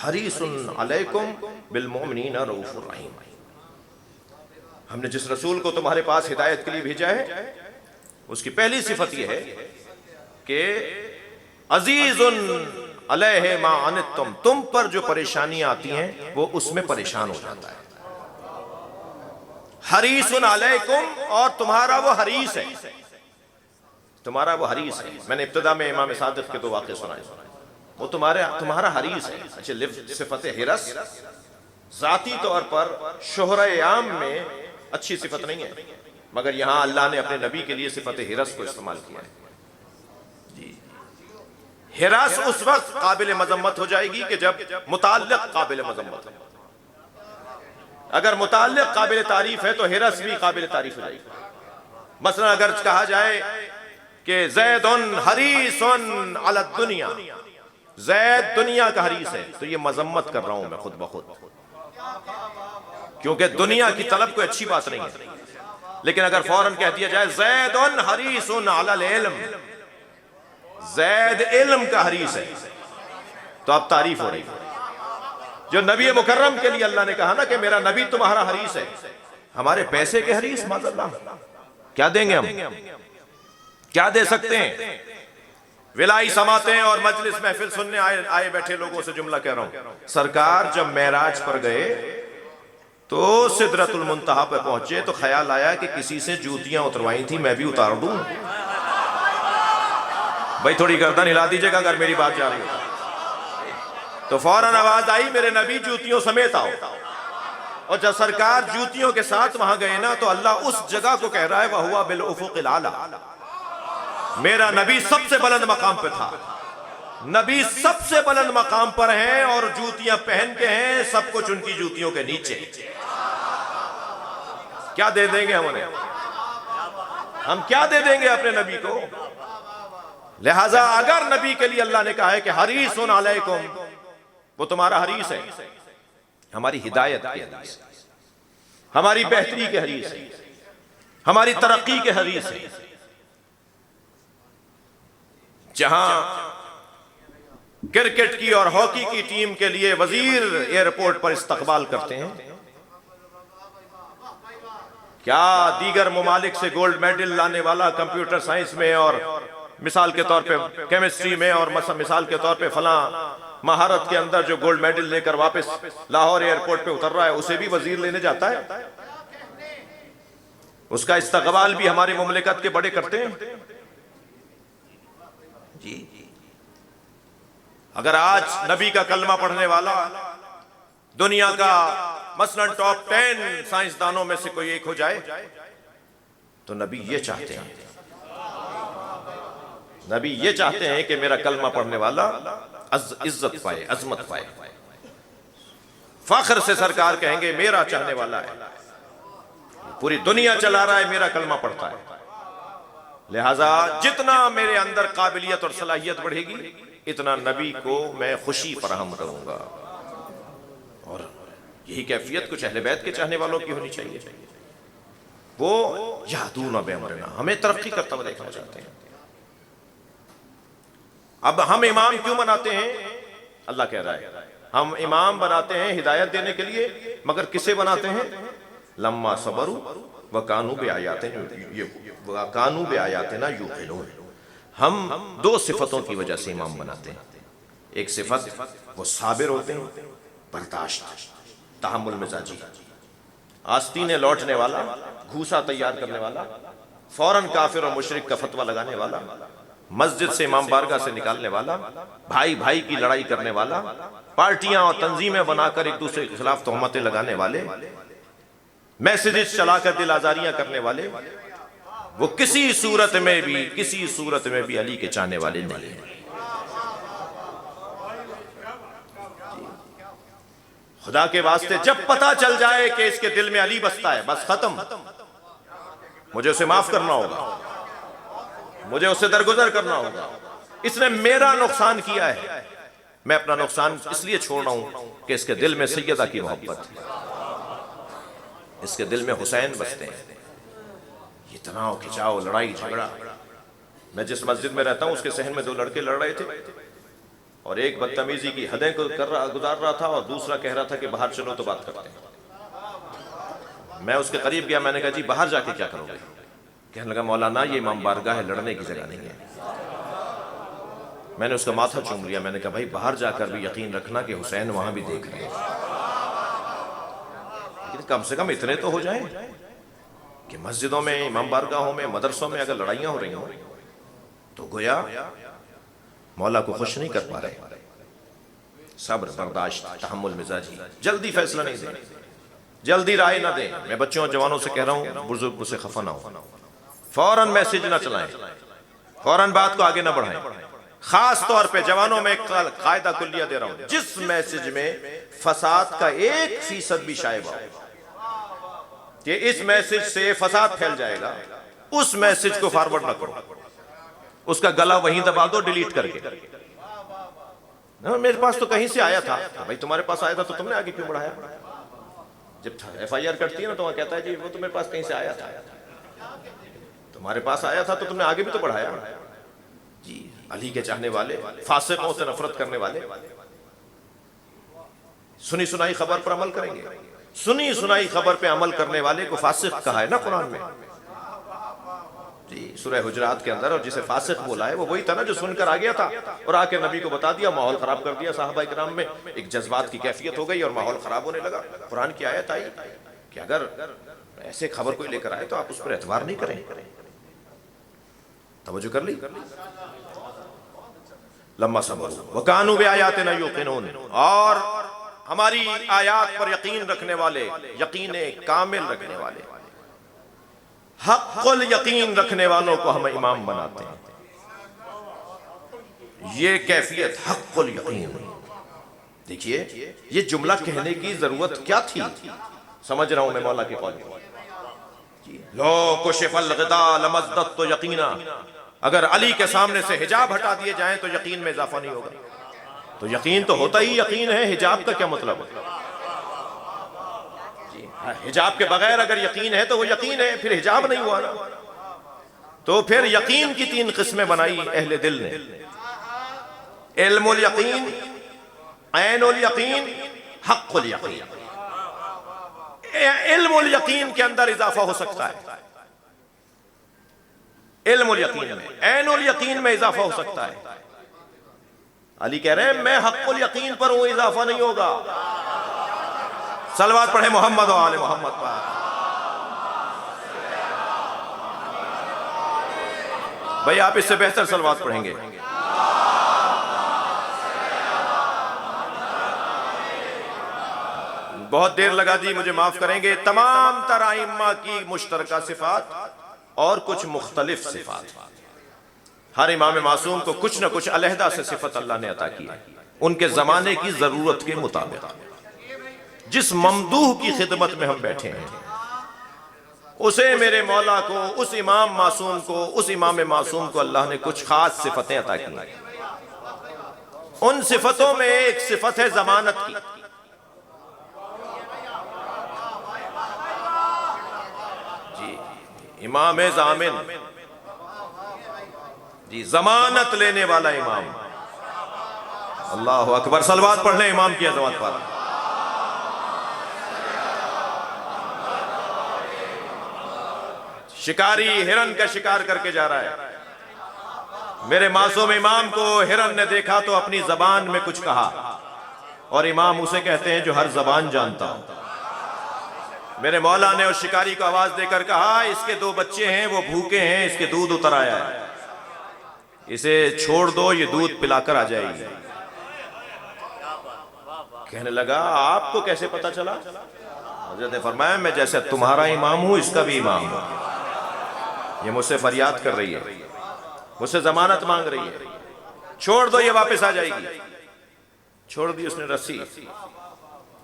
Speaker 1: حریص علیکم بالمؤمنین رؤوف الرحیم۔ ہم نے جس رسول کو تمہارے پاس ہدایت کے لیے بھیجا ہے، اس کی پہلی صفت یہ ہے کہ عزیز علیہ ما عنتم، تم پر جو پریشانیاں آتی ہیں وہ اس میں پریشان ہو جاتا ہے۔ حریص علیکم، اور تمہارا وہ حریص ہے، تمہارا وہ حریص ہے۔ میں نے ابتدا میں امام صادق کے دو واقعے سنائے، وہ تمہارا حریص ہے۔ اچھا، صفت حرص ذاتی طور پر شہرہ عام میں اچھی صفت نہیں ہے، مگر یہاں اللہ نے اپنے نبی کے لیے صفت حرص کو استعمال کیا ہے۔ جی، حرص اس وقت قابل مذمت ہو جائے گی کہ جب متعلق قابل مذمت ہے۔ اگر متعلق قابل تعریف ہے تو حرص بھی قابل تعریف ہو جائے گی۔ مثلا اگر کہا جائے کہ زید حریص علی الدنیا، زید دنیا کا حریص ہے، تو یہ مذمت کر رہا ہوں میں خود بخود، کیونکہ دنیا کی طلب کوئی اچھی بات نہیں ہے۔ لیکن اگر فوراً کہہ دیا جائے زید حریص علی العلم، زید علم کا حریص ہے، تو اب تعریف ہو رہی ہے۔ جو نبی مکرم کے لیے اللہ نے کہا نا کہ میرا نبی تمہارا حریص ہے، ہمارے پیسے کے حریص، معاذ اللہ، کیا دیں گے ہم؟ کیا دے سکتے ہیں؟ ولائی سماعتیں اور مجلس محفل سننے آئے بیٹھے لوگوں سے جملہ کہہ رہا ہوں، سرکار جب معراج پر گئے تو سدرۃ المنتہا پہ پہنچے تو خیال آیا کہ کسی سے جوتیاں اتروائی تھی، میں بھی اتار دوں۔ بھائی تھوڑی گردن ہلا دیجئے گا اگر میری بات جا رہی ہو تو۔ فوراً آواز آئی میرے نبی جوتیوں سمیت آؤ، اور جب سرکار جوتیوں کے ساتھ وہاں گئے نا تو اللہ اس جگہ کو کہہ رہا ہے وَهُوَ بِالْأُفُقِ الْأَعْلَىٰ، میرا نبی سب سے بلند مقام پہ تھا، نبی سب سے بلند مقام پر ہیں اور جوتیاں پہن کے ہیں، سب کچھ ان کی جوتیوں کے نیچے۔ کیا دے دیں گے ہم کیا دے دیں گے اپنے نبی کو؟ لہٰذا اگر نبی کے لیے اللہ نے کہا ہے کہ حریص علیکم، وہ تمہارا حریص ہے، ہماری ہدایت کے حریص ہے، ہماری بہتری کے حریص ہے، ہماری ترقی کے حریص ہے۔ جہاں کرکٹ کی اور ہاکی کی ٹیم کے لیے وزیر ایئرپورٹ پر استقبال کرتے ہیں، کیا دیگر ممالک سے گولڈ میڈل لانے والا کمپیوٹر سائنس میں اور مثال کے طور پہ کیمسٹری میں اور مثال کے طور پہ فلاں مہارت کے اندر جو گولڈ میڈل لے کر واپس لاہور ایئرپورٹ پہ اتر رہا ہے، اسے بھی وزیر لینے جاتا ہے؟ اس کا استقبال بھی ہماری مملکت کے بڑے کرتے ہیں۔ جی، اگر آج نبی کا کلمہ پڑھنے والا دنیا کا مثلاً ٹاپ 10 سائنسدانوں میں سے کوئی ایک ہو جائے تو نبی یہ چاہتے ہیں، نبی یہ چاہتے ہیں کہ میرا کلمہ پڑھنے والا عزت پائے، عظمت پائے، فخر سے سرکار کہیں گے میرا چاہنے والا ہے، پوری دنیا چلا رہا ہے، میرا کلمہ پڑھتا ہے۔ لہٰذا جتنا میرے اندر قابلیت اور صلاحیت بڑھے گی اتنا نبی کو میں خوشی فراہم کروں گا، اور یہی کیفیت کچھ اہل بیت کے چاہنے والوں کی ہونی چاہیے۔ وہ یہدون بامرنا، ہمیں ترقی کرتا ہوا دیکھنا چاہتے ہیں۔ اب ہم امام کیوں بناتے ہیں؟ اللہ کہہ رہا ہے ہم امام بناتے ہیں ہدایت دینے کے لیے، مگر کسے بناتے ہیں؟ لما صبروا وکانوا بآیاتنا یوقنون۔ ہم دو صفتوں کی وجہ سے امام بناتے ہیں، ایک صفت وہ صابر ہوتے ہیں، برداشت، تحمل مزاجی، آستینے لوٹنے والا، گھوسا تیار کرنے والا، فوراً کافر اور مشرک کا فتویٰ لگانے والا، مسجد سے امام بارگاہ سے نکالنے والا، بھائی بھائی کی لڑائی کرنے والا، پارٹیاں اور تنظیمیں بنا کر ایک دوسرے کے خلاف تہمتیں لگانے والے، میسیجز چلا کر دل آزاریاں کرنے والے، وہ کسی صورت میں بھی علی کے چاہنے والے نہیں ہیں۔ خدا کے واسطے جب پتہ چل جائے کہ اس کے دل میں علی بستا ہے، بس ختم، مجھے اسے معاف کرنا ہوگا، مجھے اسے درگزر کرنا ہوگا، اس نے میرا نقصان کیا ہے، میں اپنا نقصان اس لیے چھوڑ رہا ہوں کہ اس کے دل میں سیدہ کی محبت ہے، اس کے دل میں حسین بستے ہیں۔ یہ تناؤ کھچاؤ، لڑائی جھگڑا، میں جس مسجد میں رہتا ہوں اس کے صحن میں 2 لڑکے لڑ رہے تھے، اور ایک بدتمیزی کی حدیں گزار رہا تھا اور دوسرا کہہ رہا تھا کہ باہر چلو تو بات کرتے ہیں۔ میں اس کے قریب گیا، میں نے کہا جی باہر جا کے کیا کرو گے؟ کہنے لگا مولانا یہ امام بارگاہ ہے، لڑنے کی جگہ نہیں ہے۔ میں نے اس کا ماتھا چوم لیا، میں نے کہا بھائی باہر جا کر بھی یقین رکھنا کہ حسین وہاں بھی دیکھ رہے ہیں، لیکن کم سے کم اتنے تو ہو جائیں کہ مسجدوں میں، امام بارگاہوں میں، مدرسوں میں اگر لڑائیاں ہو رہی ہوں تو گویا مولا کو خوش نہیں کر پا رہے۔ صبر، برداشت، تحمل مزاجی، جلدی فیصلہ نہیں دیں، جلدی رائے نہ دیں۔ میں بچوں اور جوانوں سے کہہ رہا ہوں بزرگ سے خفا نہ ہو، فوراً میسج نہ چلائیں، فوراً بات کو آگے نہ بڑھائیں۔ خاص طور پہ جوانوں میں ایک قاعدہ کلیہ دے رہا ہوں، جس میسج میں فساد کا 1% بھی شائبہ ہو کہ اس میسج سے فساد پھیل جائے گا، اس میسج کو فارورڈ نہ کرو، اس کا گلا وہیں دبا دو ڈیلیٹ کر کے۔ میرے پاس تو کہیں سے آیا تھا، بھائی تمہارے پاس آیا تھا تو تم نے آگے کیوں بڑھایا؟ جب FIR کرتی ہے نا تو وہ کہتا ہے جی وہ تو میرے پاس کہیں سے آیا تھا، تمہارے پاس آیا تھا تو تم نے آگے بھی تو بڑھایا۔ جی علی کے چاہنے والے، فاسقوں سے نفرت کرنے والے سنی سنائی خبر پر عمل کریں گے، سنی سنائی خبر پہ عمل کرنے والے کو فاسق کہا ہے نا قرآن میں۔ جی سورہ حجرات کے اندر، اور جسے فاسق بولا ہے وہ وہی تھا نا جو سن کر آ گیا تھا اور آ کے نبی کو بتا دیا، ماحول خراب کر دیا صحابہ کرام میں، ایک جذبات کی کیفیت ہو گئی اور ماحول خراب ہونے لگا۔ قرآن کی آیت آئی کہ اگر ایسے خبر کوئی لے کر آئے تو آپ اس پر اعتبار نہیں کریں۔ توجہ کر لی؟ لما صبروا وکانوا بآیاتنا یوقنون، اور ہماری آیات پر یقین رکھنے والے، یقین کامل رکھنے والے، حق الیقین رکھنے والوں کو ہم امام بناتے ہیں۔ یہ کیفیت حق الیقین، دیکھیے یہ جملہ کہنے کی ضرورت کیا تھی؟ سمجھ رہا ہوں میں مولا کی قول کو۔ لو کشف الغطاء لمزددت یقینا، اگر علی کے سامنے سے حجاب ہٹا دیے جائیں تو یقین میں اضافہ نہیں ہوگا۔ تو یقین تو ہوتا ہی یقین ہے، حجاب کا کیا مطلب ہے؟ حجاب کے بغیر اگر یقین ہے تو وہ یقین ہے، پھر حجاب نہیں ہوا نا۔ تو پھر یقین کی 3 قسمیں بنائی اہل دل نے، علم الیقین، عین الیقین، حق الیقین۔ علم الیقین کے اندر اضافہ ہو سکتا ہے، علم الیقین میں، عین الیقین میں اضافہ ہو سکتا ہے۔ علی کہہ رہے ہیں میں حق الیقین پر ہوں، اضافہ نہیں ہوگا۔ صلوات پڑھیں محمد و آل محمد پر۔ بھئی آپ اس سے بہتر صلوات پڑھیں گے۔ بہت دیر لگا دی، مجھے معاف کریں گے۔ تمام تر ائمہ کی مشترکہ صفات اور کچھ مختلف صفات، ہر امام معصوم کو کچھ نہ کچھ علیحدہ سے صفت اللہ نے عطا کی ہے، ان کے زمانے کی ضرورت کے مطابق۔ جس ممدوح کی خدمت میں ہم بیٹھے ہیں اسے میرے مولا کو، اس امام معصوم کو، اس امام معصوم کو اللہ نے کچھ خاص صفتیں عطا کی ہیں۔ ان صفتوں میں ایک صفت ہے ضمانت کی۔ جی امام ضامن، جی ضمانت لینے والا امام۔ اللہ اکبر، صلوات پڑھ لیں امام کی عظمت پر۔ شکاری ہرن کا شکار کر کے جا رہا ہے، میرے معصوم امام کو ہرن نے دیکھا تو اپنی زبان میں کچھ کہا، اور امام اسے کہتے ہیں جو ہر زبان جانتا ہوں۔ میرے مولا نے اس شکاری کو آواز دے کر کہا اس کے 2 بچے ہیں، وہ بھوکے ہیں، اس کے دودھ اتر آیا ہے، اسے چھوڑ دو، یہ دودھ پلا کر آ جائے گی۔ کہنے لگا آپ کو کیسے پتا چلا؟ حضرت نے فرمایا میں جیسے تمہارا امام ہوں اس کا بھی امام ہوں، یہ مجھ سے فریاد کر رہی ہے، مجھ سے ضمانت مانگ رہی ہے، چھوڑ دو یہ واپس آ جائے گی۔ چھوڑ دی اس نے رسی،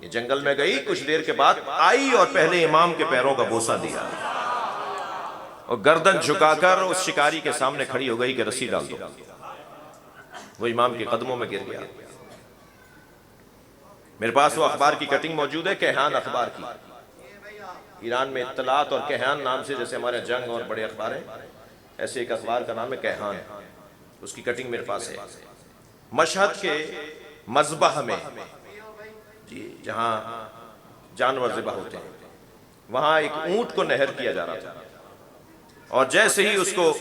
Speaker 1: یہ جنگل میں گئی، کچھ دیر کے بعد آئی اور پہلے امام کے پیروں کا بوسہ دیا اور گردن جھکا کر اس شکاری کے سامنے کھڑی ہو گئی کہ رسی ڈال دو۔ وہ امام کے قدموں میں گر گیا۔ میرے پاس وہ اخبار کی کٹنگ موجود ہے، کیہان اخبار کی، ایران میں اطلاعات اور کیہان نام سے، جیسے ہمارے جنگ اور بڑے اخبار ہیں، ایسے ایک اخبار کا نام ہے کیہان، اس کی کٹنگ میرے پاس ہے۔ مشہد کے مذبح میں، جی جہاں جانور ذبح ہوتے ہیں، وہاں ایک اونٹ کو نہر کیا جا رہا تھا، اور جیسے ہی اس کو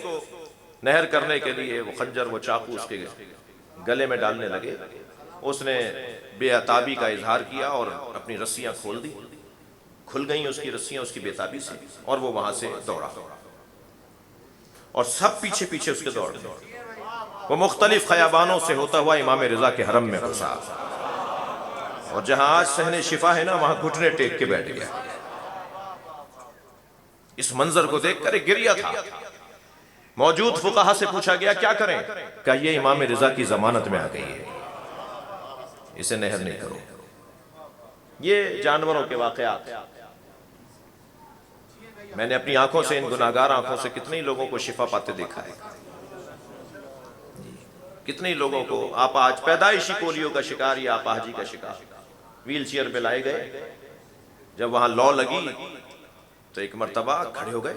Speaker 1: نہر کرنے کے لیے وہ خنجر، وہ چاقو اس کے گلے میں ڈالنے لگے، اس نے بے عتابی کا اظہار کیا اور اپنی رسیاں کھول دی، کھل گئیں اس کی رسیاں اس کی بے عتابی سے، اور وہ وہاں سے دوڑا اور سب پیچھے پیچھے اس کے دوڑ گئے۔ وہ مختلف خیابانوں سے ہوتا ہوا امام رضا کے حرم میں گھسا، اور جہاں آج صحن شفا ہے نا، وہاں گھٹنے ٹیک کے بیٹھ گیا۔ اس منظر کو دیکھ کر ایک گریہ تھا۔ موجود فقہا سے پوچھا گیا کیا کریں؟ کہ یہ امام رضا کی ضمانت میں آ گئی ہے، اسے نہر نہیں کرو۔ یہ جانوروں کے واقعات میں نے اپنی آنکھوں سے، ان گناہگار آنکھوں سے کتنے لوگوں کو شفا پاتے دیکھا ہے، کتنے لوگوں کو۔ آپ آج پیدائشی پولیو کا شکار یا اپاہجی کا شکار ویل چیئر پہ لائے گئے، جب وہاں لو لگی تو ایک مرتبہ کھڑے ہو گئے،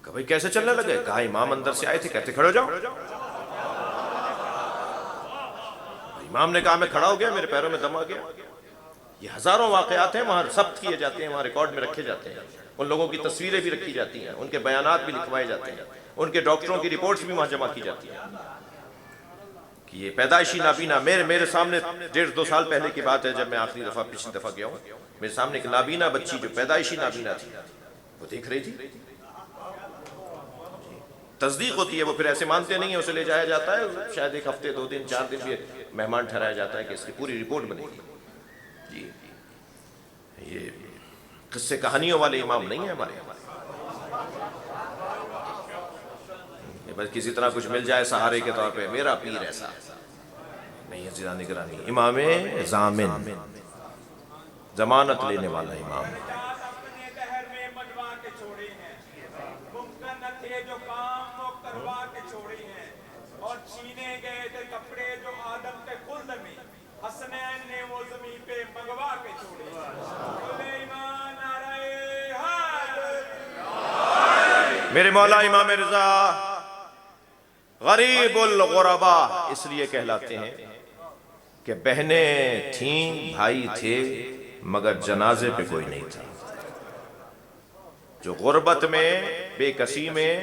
Speaker 1: کہ بھئی کیسے چلنے لگے؟ کہا امام اندر سے آئے تھے، کہتے کھڑے ہو جاؤ۔ امام نے کہا میں کھڑا ہو گیا، میرے پیروں میں دم آ گیا۔ یہ ہزاروں واقعات ہیں، وہاں ثبت کیے جاتے ہیں، وہاں ریکارڈ میں رکھے جاتے ہیں، ان لوگوں کی تصویریں بھی رکھی جاتی ہیں، ان کے بیانات بھی لکھوائے جاتے ہیں، ان کے ڈاکٹروں کی رپورٹس بھی وہاں جمع کی جاتی ہیں کہ یہ پیدائشی نابینا۔ میرے سامنے 1.5-2 سال پہلے کی بات ہے، جب میں آخری دفعہ پچھلی دفعہ گیا ہوں، میرے سامنے ایک نابینا بچی جو پیدائشی نابینا تھی، وہ دیکھ رہی تھی۔ تصدیق ہوتی ہے، وہ پھر ایسے مانتے نہیں ہیں، اسے لے جایا جاتا ہے، شاید 1 ہفتے 2 دن 4 دن بھی مہمان ٹھہرایا جاتا ہے کہ اس کی پوری رپورٹ بنے گی۔ جی یہ قصے کہانیوں والے امام نہیں ہیں ہمارے، بس کسی طرح کچھ مل جائے سہارے کے طور پہ، میرا پیر ایسا نہیں ہے، زیادہ نگرانی۔ امام ضامن، ضمانت لینے والا امام۔
Speaker 2: اور چھینے گئے تھے کپڑے جو آدم کے خلد میں، حسنین نے وہ زمین پہ منگوا کے چھوڑے۔ سلیمان نعرہ حیدر۔
Speaker 1: میرے مولا امام رضا غریب الغربا اس لیے کہلاتے ہیں کہ بہنیں تھیں، بھائی تھے، مگر جنازے پہ کوئی نہیں تھا۔ جو غربت میں، بے کسی میں،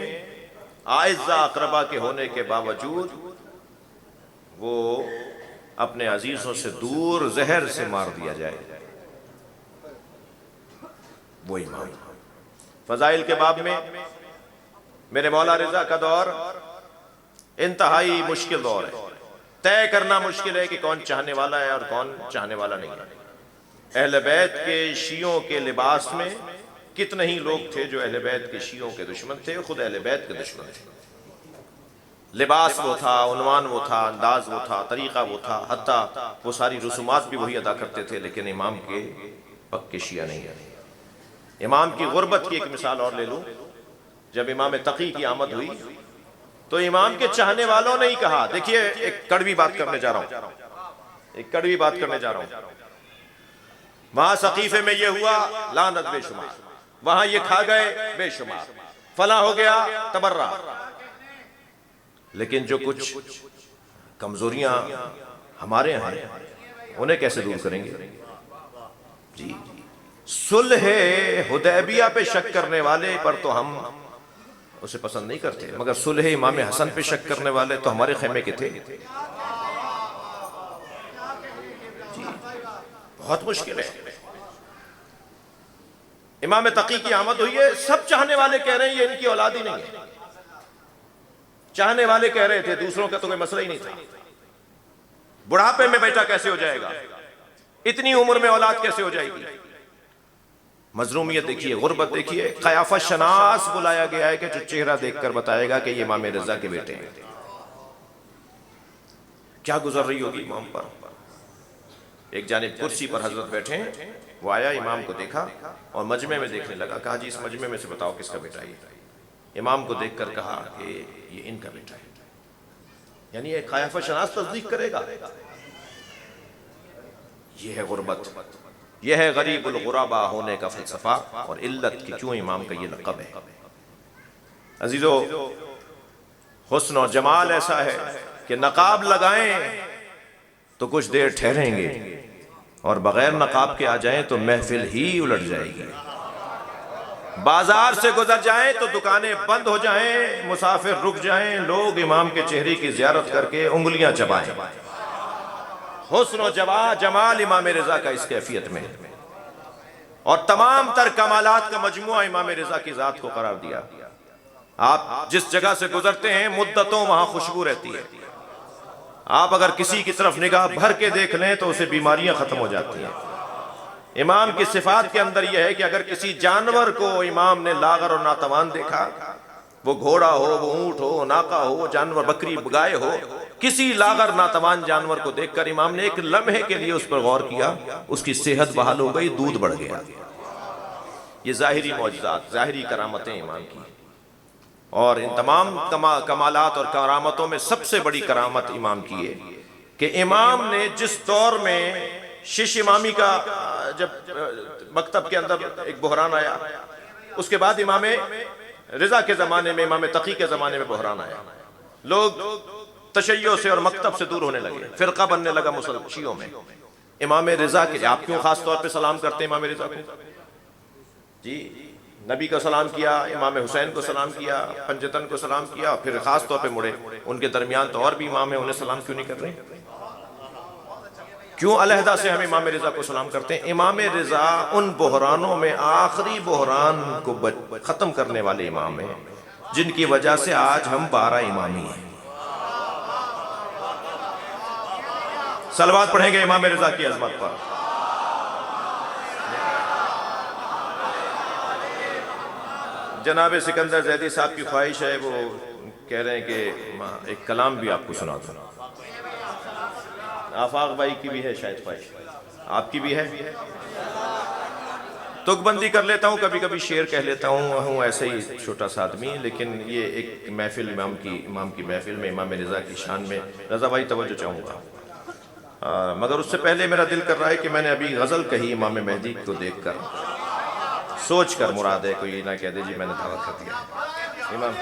Speaker 1: اعزہ اقربا کے ہونے کے باوجود وہ اپنے عزیزوں سے دور زہر سے مار دیا جائے، وہ امام۔ فضائل کے باب میں میرے مولا رضا کا دور انتہائی مشکل دور ہے، طے کرنا مشکل ہے کہ کون چاہنے والا ہے اور کون چاہنے والا نہیں ہے۔ اہل بیت کے شیعوں کے لباس میں کتنے ہی لوگ تھے جو اہل بیت کے شیعوں کے دشمن تھے، خود اہل بیت کے دشمن تھے۔ لباس وہ تھا، عنوان وہ تھا، انداز وہ تھا، طریقہ وہ تھا، حتیٰ وہ ساری رسومات بھی وہی ادا کرتے تھے، لیکن امام کے پکے شیعہ نہیں ہیں۔ امام کی غربت کی ایک مثال اور لے لوں، جب امام تقی کی آمد ہوئی تو امام کے چاہنے والوں نے ہی کہا، دیکھیے ایک کڑوی بات کرنے جا رہا ہوں، وہاں سقیفے میں یہ ہوا، لعنت بے شمار، وہاں یہ کھا گئے بے شمار، فلاں ہو گیا تبرہ، لیکن جو کچھ کمزوریاں ہمارے ہیں انہیں کیسے دور کریں گے؟ جی صلح حدیبیہ پہ شک کرنے والے پر تو ہم اسے پسند نہیں کرتے، مگر صلح امام حسن پہ شک کرنے والے تو ہمارے خیمے کے تھے۔ جی بہت مشکل ہے۔ امام تقی کی آمد ہوئی ہے، سب چاہنے والے کہہ رہے ہیں یہ ان کی اولاد ہی نہیں ہے، چاہنے والے کہہ رہے تھے، دوسروں کا تو کوئی مسئلہ ہی نہیں تھا، بڑھاپے میں بیٹا کیسے ہو جائے گا، اتنی عمر میں اولاد کیسے ہو جائے گی۔ مظلومیت دیکھیے، غربت دیکھیے، قیافہ شناس بلایا گیا ہے کہ جو چہرہ دیکھ کر بتائے گا کہ یہ امام رضا کے بیٹے ہیں۔ کیا گزر رہی ہوگی امام پر، ایک جانب کرسی پر حضرت بیٹھے ہیں، وہ آیا امام کو دیکھا اور مجمع میں دیکھنے لگا، کہا جی اس مجمع میں سے بتاؤ کس کا بیٹا یہ؟ امام کو دیکھ کر کہا کہ یہ ان کا بیٹا ہے، یعنی ایک قیافہ شناس تصدیق کرے گا؟ یہ ہے غربت، یہ ہے غریب الغربا ہونے کا فلسفہ اور علت کہ کیوں امام کا یہ لقب ہے۔ عزیزو، حسن اور جمال ایسا ہے کہ نقاب لگائیں تو کچھ دیر ٹھہریں گے اور بغیر نقاب کے آ جائیں تو محفل ہی الٹ جائے گی۔ بازار سے گزر جائیں تو دکانیں بند ہو جائیں، مسافر رک جائیں، لوگ امام کے چہرے کی زیارت کر کے انگلیاں چبائیں۔ حسن و جمال امام رضا کا اس کیفیت میں، اور تمام تر کمالات کا مجموعہ امام رضا کی ذات کو قرار دیا۔ آپ جس جگہ سے گزرتے ہیں مدتوں وہاں خوشبو رہتی ہے، آپ اگر کسی کی طرف نگاہ بھر کے دیکھ لیں تو اسے بیماریاں ختم ہو جاتی ہیں۔ امام کی صفات کے اندر یہ ہے کہ اگر کسی جانور کو امام نے لاغر اور ناتوان دیکھا، وہ گھوڑا ہو، وہ اونٹ ہو، ناقہ ہو، جانور بکری گائے ہو، کسی لاغر ناتوان جانور کو دیکھ کر امام نے ایک لمحے کے لیے اس پر غور کیا، اس کی صحت بحال ہو گئی، دودھ بڑھ گیا۔ یہ ظاہری معجزات، ظاہری کرامتیں امام کی، اور ان تمام کمالات اور کرامتوں میں سب سے بڑی کرامت امام کی ہے کہ امام نے جس دور میں شش امامی کا جب مکتب کے اندر ایک بحران آیا، اس کے بعد امام رضا کے زمانے میں، امام تقی کے زمانے میں بحران آیا، لوگ تشیع سے اور مکتب سے دور ہونے لگے، فرقہ بننے لگا شیعوں میں۔ امام رضا کے آپ کیوں خاص طور پہ سلام کرتے ہیں امام رضا کو؟ جی، نبی کو سلام کیا، امام حسین کو سلام کیا، پنجتن کو سلام کیا، پھر خاص طور پہ مڑے ان کے درمیان تو اور بھی امام ہیں، انہیں سلام کیوں نہیں کر رہے؟ کیوں علیحدہ سے ہم امام رضا کو سلام کرتے ہیں؟ امام رضا ان بحرانوں میں آخری بحران کو ختم کرنے والے امام ہیں جن کی وجہ سے آج ہم 12 امامی ہیں۔ صلوات پڑھیں گے امام رضا کی عظمت پر۔ جناب سکندر زیدی صاحب کی خواہش ہے، وہ کہہ رہے ہیں کہ ایک کلام بھی آپ کو سنا دوں۔ آفاق بھائی کی بھی ہے شاید خواہش، آپ کی بھی ہے؟ تک بندی کر لیتا ہوں، کبھی کبھی شعر کہہ لیتا ہوں ایسے ہی چھوٹا سا آدمی، لیکن یہ ایک محفل امام کی محفل میں امام رضا کی شان میں رضا بھائی توجہ چاہوں گا، مگر اس سے پہلے میرا دل کر رہا ہے کہ میں نے ابھی غزل کہی امام مہدی کو دیکھ کر، سوچ کر مراد ہے، کوئی نہ کہہ دے جی میں نے دعوت کر دیا۔ امام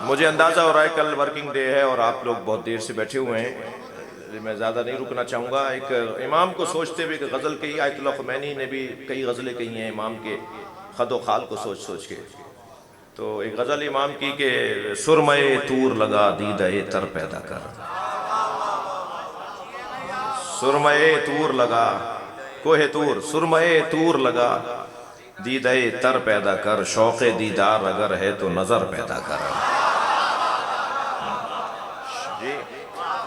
Speaker 1: مجھے اندازہ ہو رہا ہے کل ورکنگ ڈے ہے اور آپ لوگ بہت دیر سے بیٹھے ہوئے ہیں، میں زیادہ نہیں رکنا چاہوں گا۔ ایک امام کو سوچتے ہوئے کہ غزل کہی، آیت اللہ خمینی نے بھی کئی غزلیں کہی ہیں امام کے خد و خال کو سوچ سوچ کے، تو ایک غزل امام کی کہ سرمے طور لگا دیدہ تر پیدا کر، سرمے طور لگا کوہ طور، سرمے طور لگا دیدہ تر پیدا کر، شوق دیدار اگر ہے تو نظر پیدا کر۔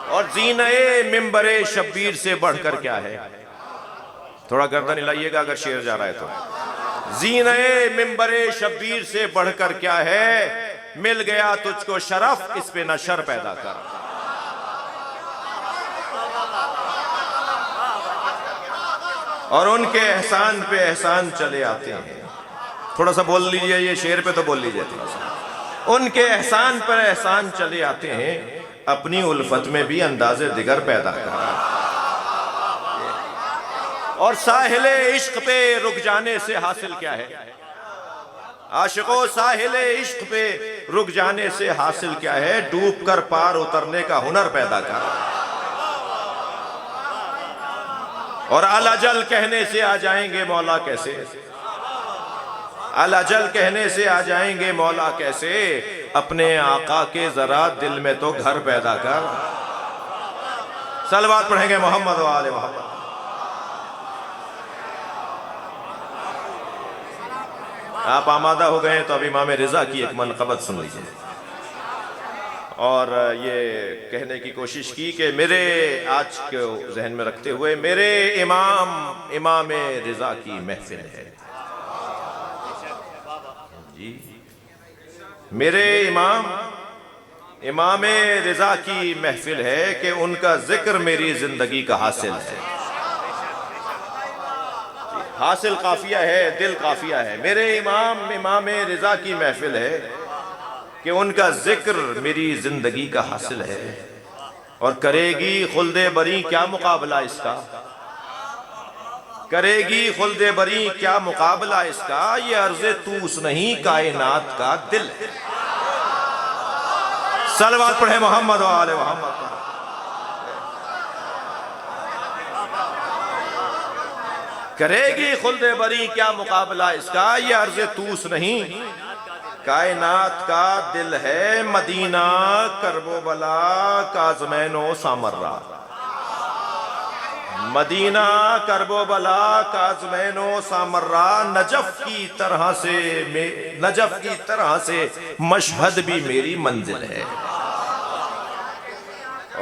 Speaker 1: اور زینہ منبر شبیر سے بڑھ کر کیا ہے؟ تھوڑا گردن ہلائیے گا اگر شعر جا رہا ہے تو۔ زینہ منبر شبیر سے بڑھ کر کیا ہے، مل گیا تجھ کو شرف اس پہ نشر پیدا کر۔ اور ان کے احسان پہ احسان چلے آتے ہیں، تھوڑا سا بول لیجئے، یہ شعر پہ تو بول لیجئے تھوڑا سا۔ ان کے احسان پر احسان چلے آتے ہیں، اپنی الفت میں بھی انداز دیگر پیدا کر۔ اور ساحل عشق پہ رک جانے سے حاصل کیا ہے؟ عاشقوں ساحل عشق پہ رک جانے سے حاصل کیا ہے؟ ڈوب کر پار اترنے کا ہنر پیدا کر۔ اور الاجل کہنے سے آ جائیں گے مولا کیسے، الاجل کہنے سے آ جائیں گے مولا کیسے، اپنے آقا کے ذرا دل میں تو گھر پیدا کر۔ صلوات پڑھیں گے محمد و آل محمد۔ آپ آمادہ ہو گئے تو اب امام رضا کی ایک منقبت سن لیجئے، اور یہ کہنے کی کوشش کی کہ میرے آج کو ذہن میں رکھتے ہوئے میرے امام رضا کی محفل ہے جی، میرے امام رضا کی محفل ہے کہ ان کا ذکر میری زندگی کا حاصل ہے. حاصل قافیہ ہے، دل قافیہ ہے. میرے امام رضا کی محفل ہے کہ ان کا ذکر میری زندگی کا حاصل ہے. اور کرے گی خلد بری کیا مقابلہ اس کا، کرے گی خلد بری کیا مقابلہ اس کا، یہ عرض توس نہیں کائنات کا دل ہے. صلوات پڑھے محمد و آل محمد. کرے گی خلد بری کیا مقابلہ اس کا، یہ عرض توس نہیں کائنات کا دل ہے. مدینہ کرب و بلا کاظمین و سامرہ، مدینہ کرب و بلا کاظمین و سامرہ. نجف کی طرح سے مشہد بھی میری منزل ہے.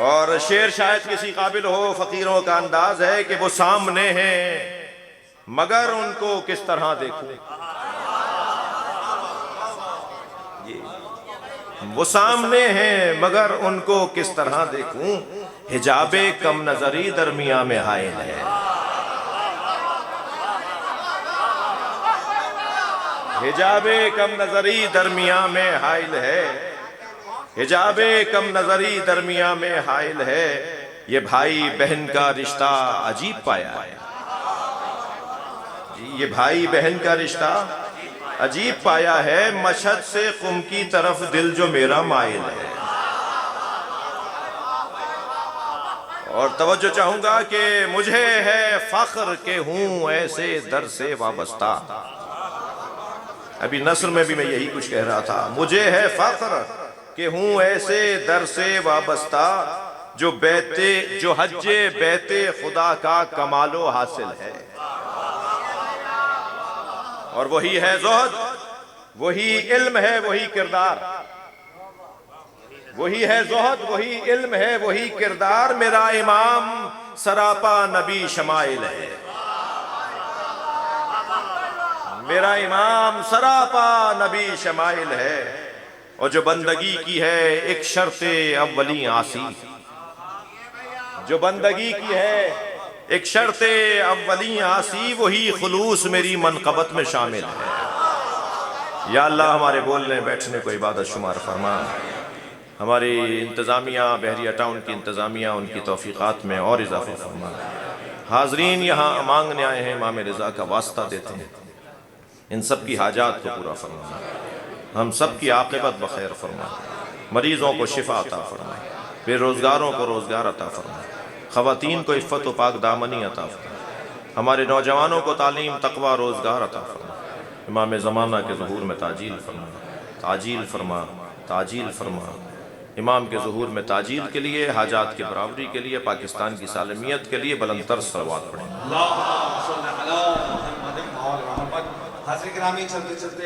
Speaker 1: اور شعر شاید کسی قابل ہو، فقیروں کا انداز ہے کہ وہ سامنے ہیں مگر ان کو کس طرح دیکھوں. وہ سامنے ہیں مگر ان کو کس طرح دیکھوں. حجاب کم نظری درمیان میں حائل ہے. حجاب کم نظری درمیان میں حائل ہے. حجاب کم نظری درمیان میں حائل ہے. یہ بھائی بہن کا رشتہ عجیب پایا ہے. یہ بھائی بہن کا رشتہ عجیب پایا ہے. مشہد سے قم کی طرف دل جو میرا مائل ہے. اور توجہ چاہوں گا کہ مجھے ہے فخر کہ ہوں ایسے در سے وابستہ. ابھی نثر میں بھی میں یہی کچھ کہہ رہا تھا. مجھے ہے فخر کہ ہوں ایسے در سے وابستہ، جو حج بیت خدا کا کمال و حاصل ہے. اور وہی ہے زہد، وہی علم ہے، وہی کردار. وہی ہے زہد، وہی علم ہے، وہی کردار. میرا امام سراپا نبی شمائل ہے. میرا امام سراپا نبی شمائل ہے. اور جو بندگی کی ہے ایک شرط اولی آسی، جو بندگی کی ہے ایک شرط اولی آسی، وہی خلوص میری منقبت میں شامل ہے. یا اللہ ہمارے بولنے بیٹھنے کو عبادت شمار فرما. ہماری انتظامیہ، بحریہ ٹاؤن کی انتظامیہ، ان کی توفیقات میں اور اضافہ فرما. حاضرین یہاں مانگنے آئے ہیں، امام رضا کا واسطہ دیتے ہیں. ان سب کی حاجات کو پورا فرما. ہم سب کی عاقبت بخیر فرما. مریضوں کو شفا عطا فرما. بے روزگاروں کو روزگار عطا فرما. خواتین کو عفت و پاک دامنی عطا فرما. ہمارے نوجوانوں کو تعلیم، تقوی، روزگار عطا فرما. امام زمانہ کے ظہور میں تعجیل فرما. تعجیل فرما، تعجیل فرما. امام کے ظہور میں تعجیل کے لیے، حاجات کی برابری کے لیے، پاکستان کی سالمیت کے لیے بلند تر صلوات پڑھیں.
Speaker 3: اللہم صلی علی محمد و آل محمد. حاضرین گرامی چلتے چلتے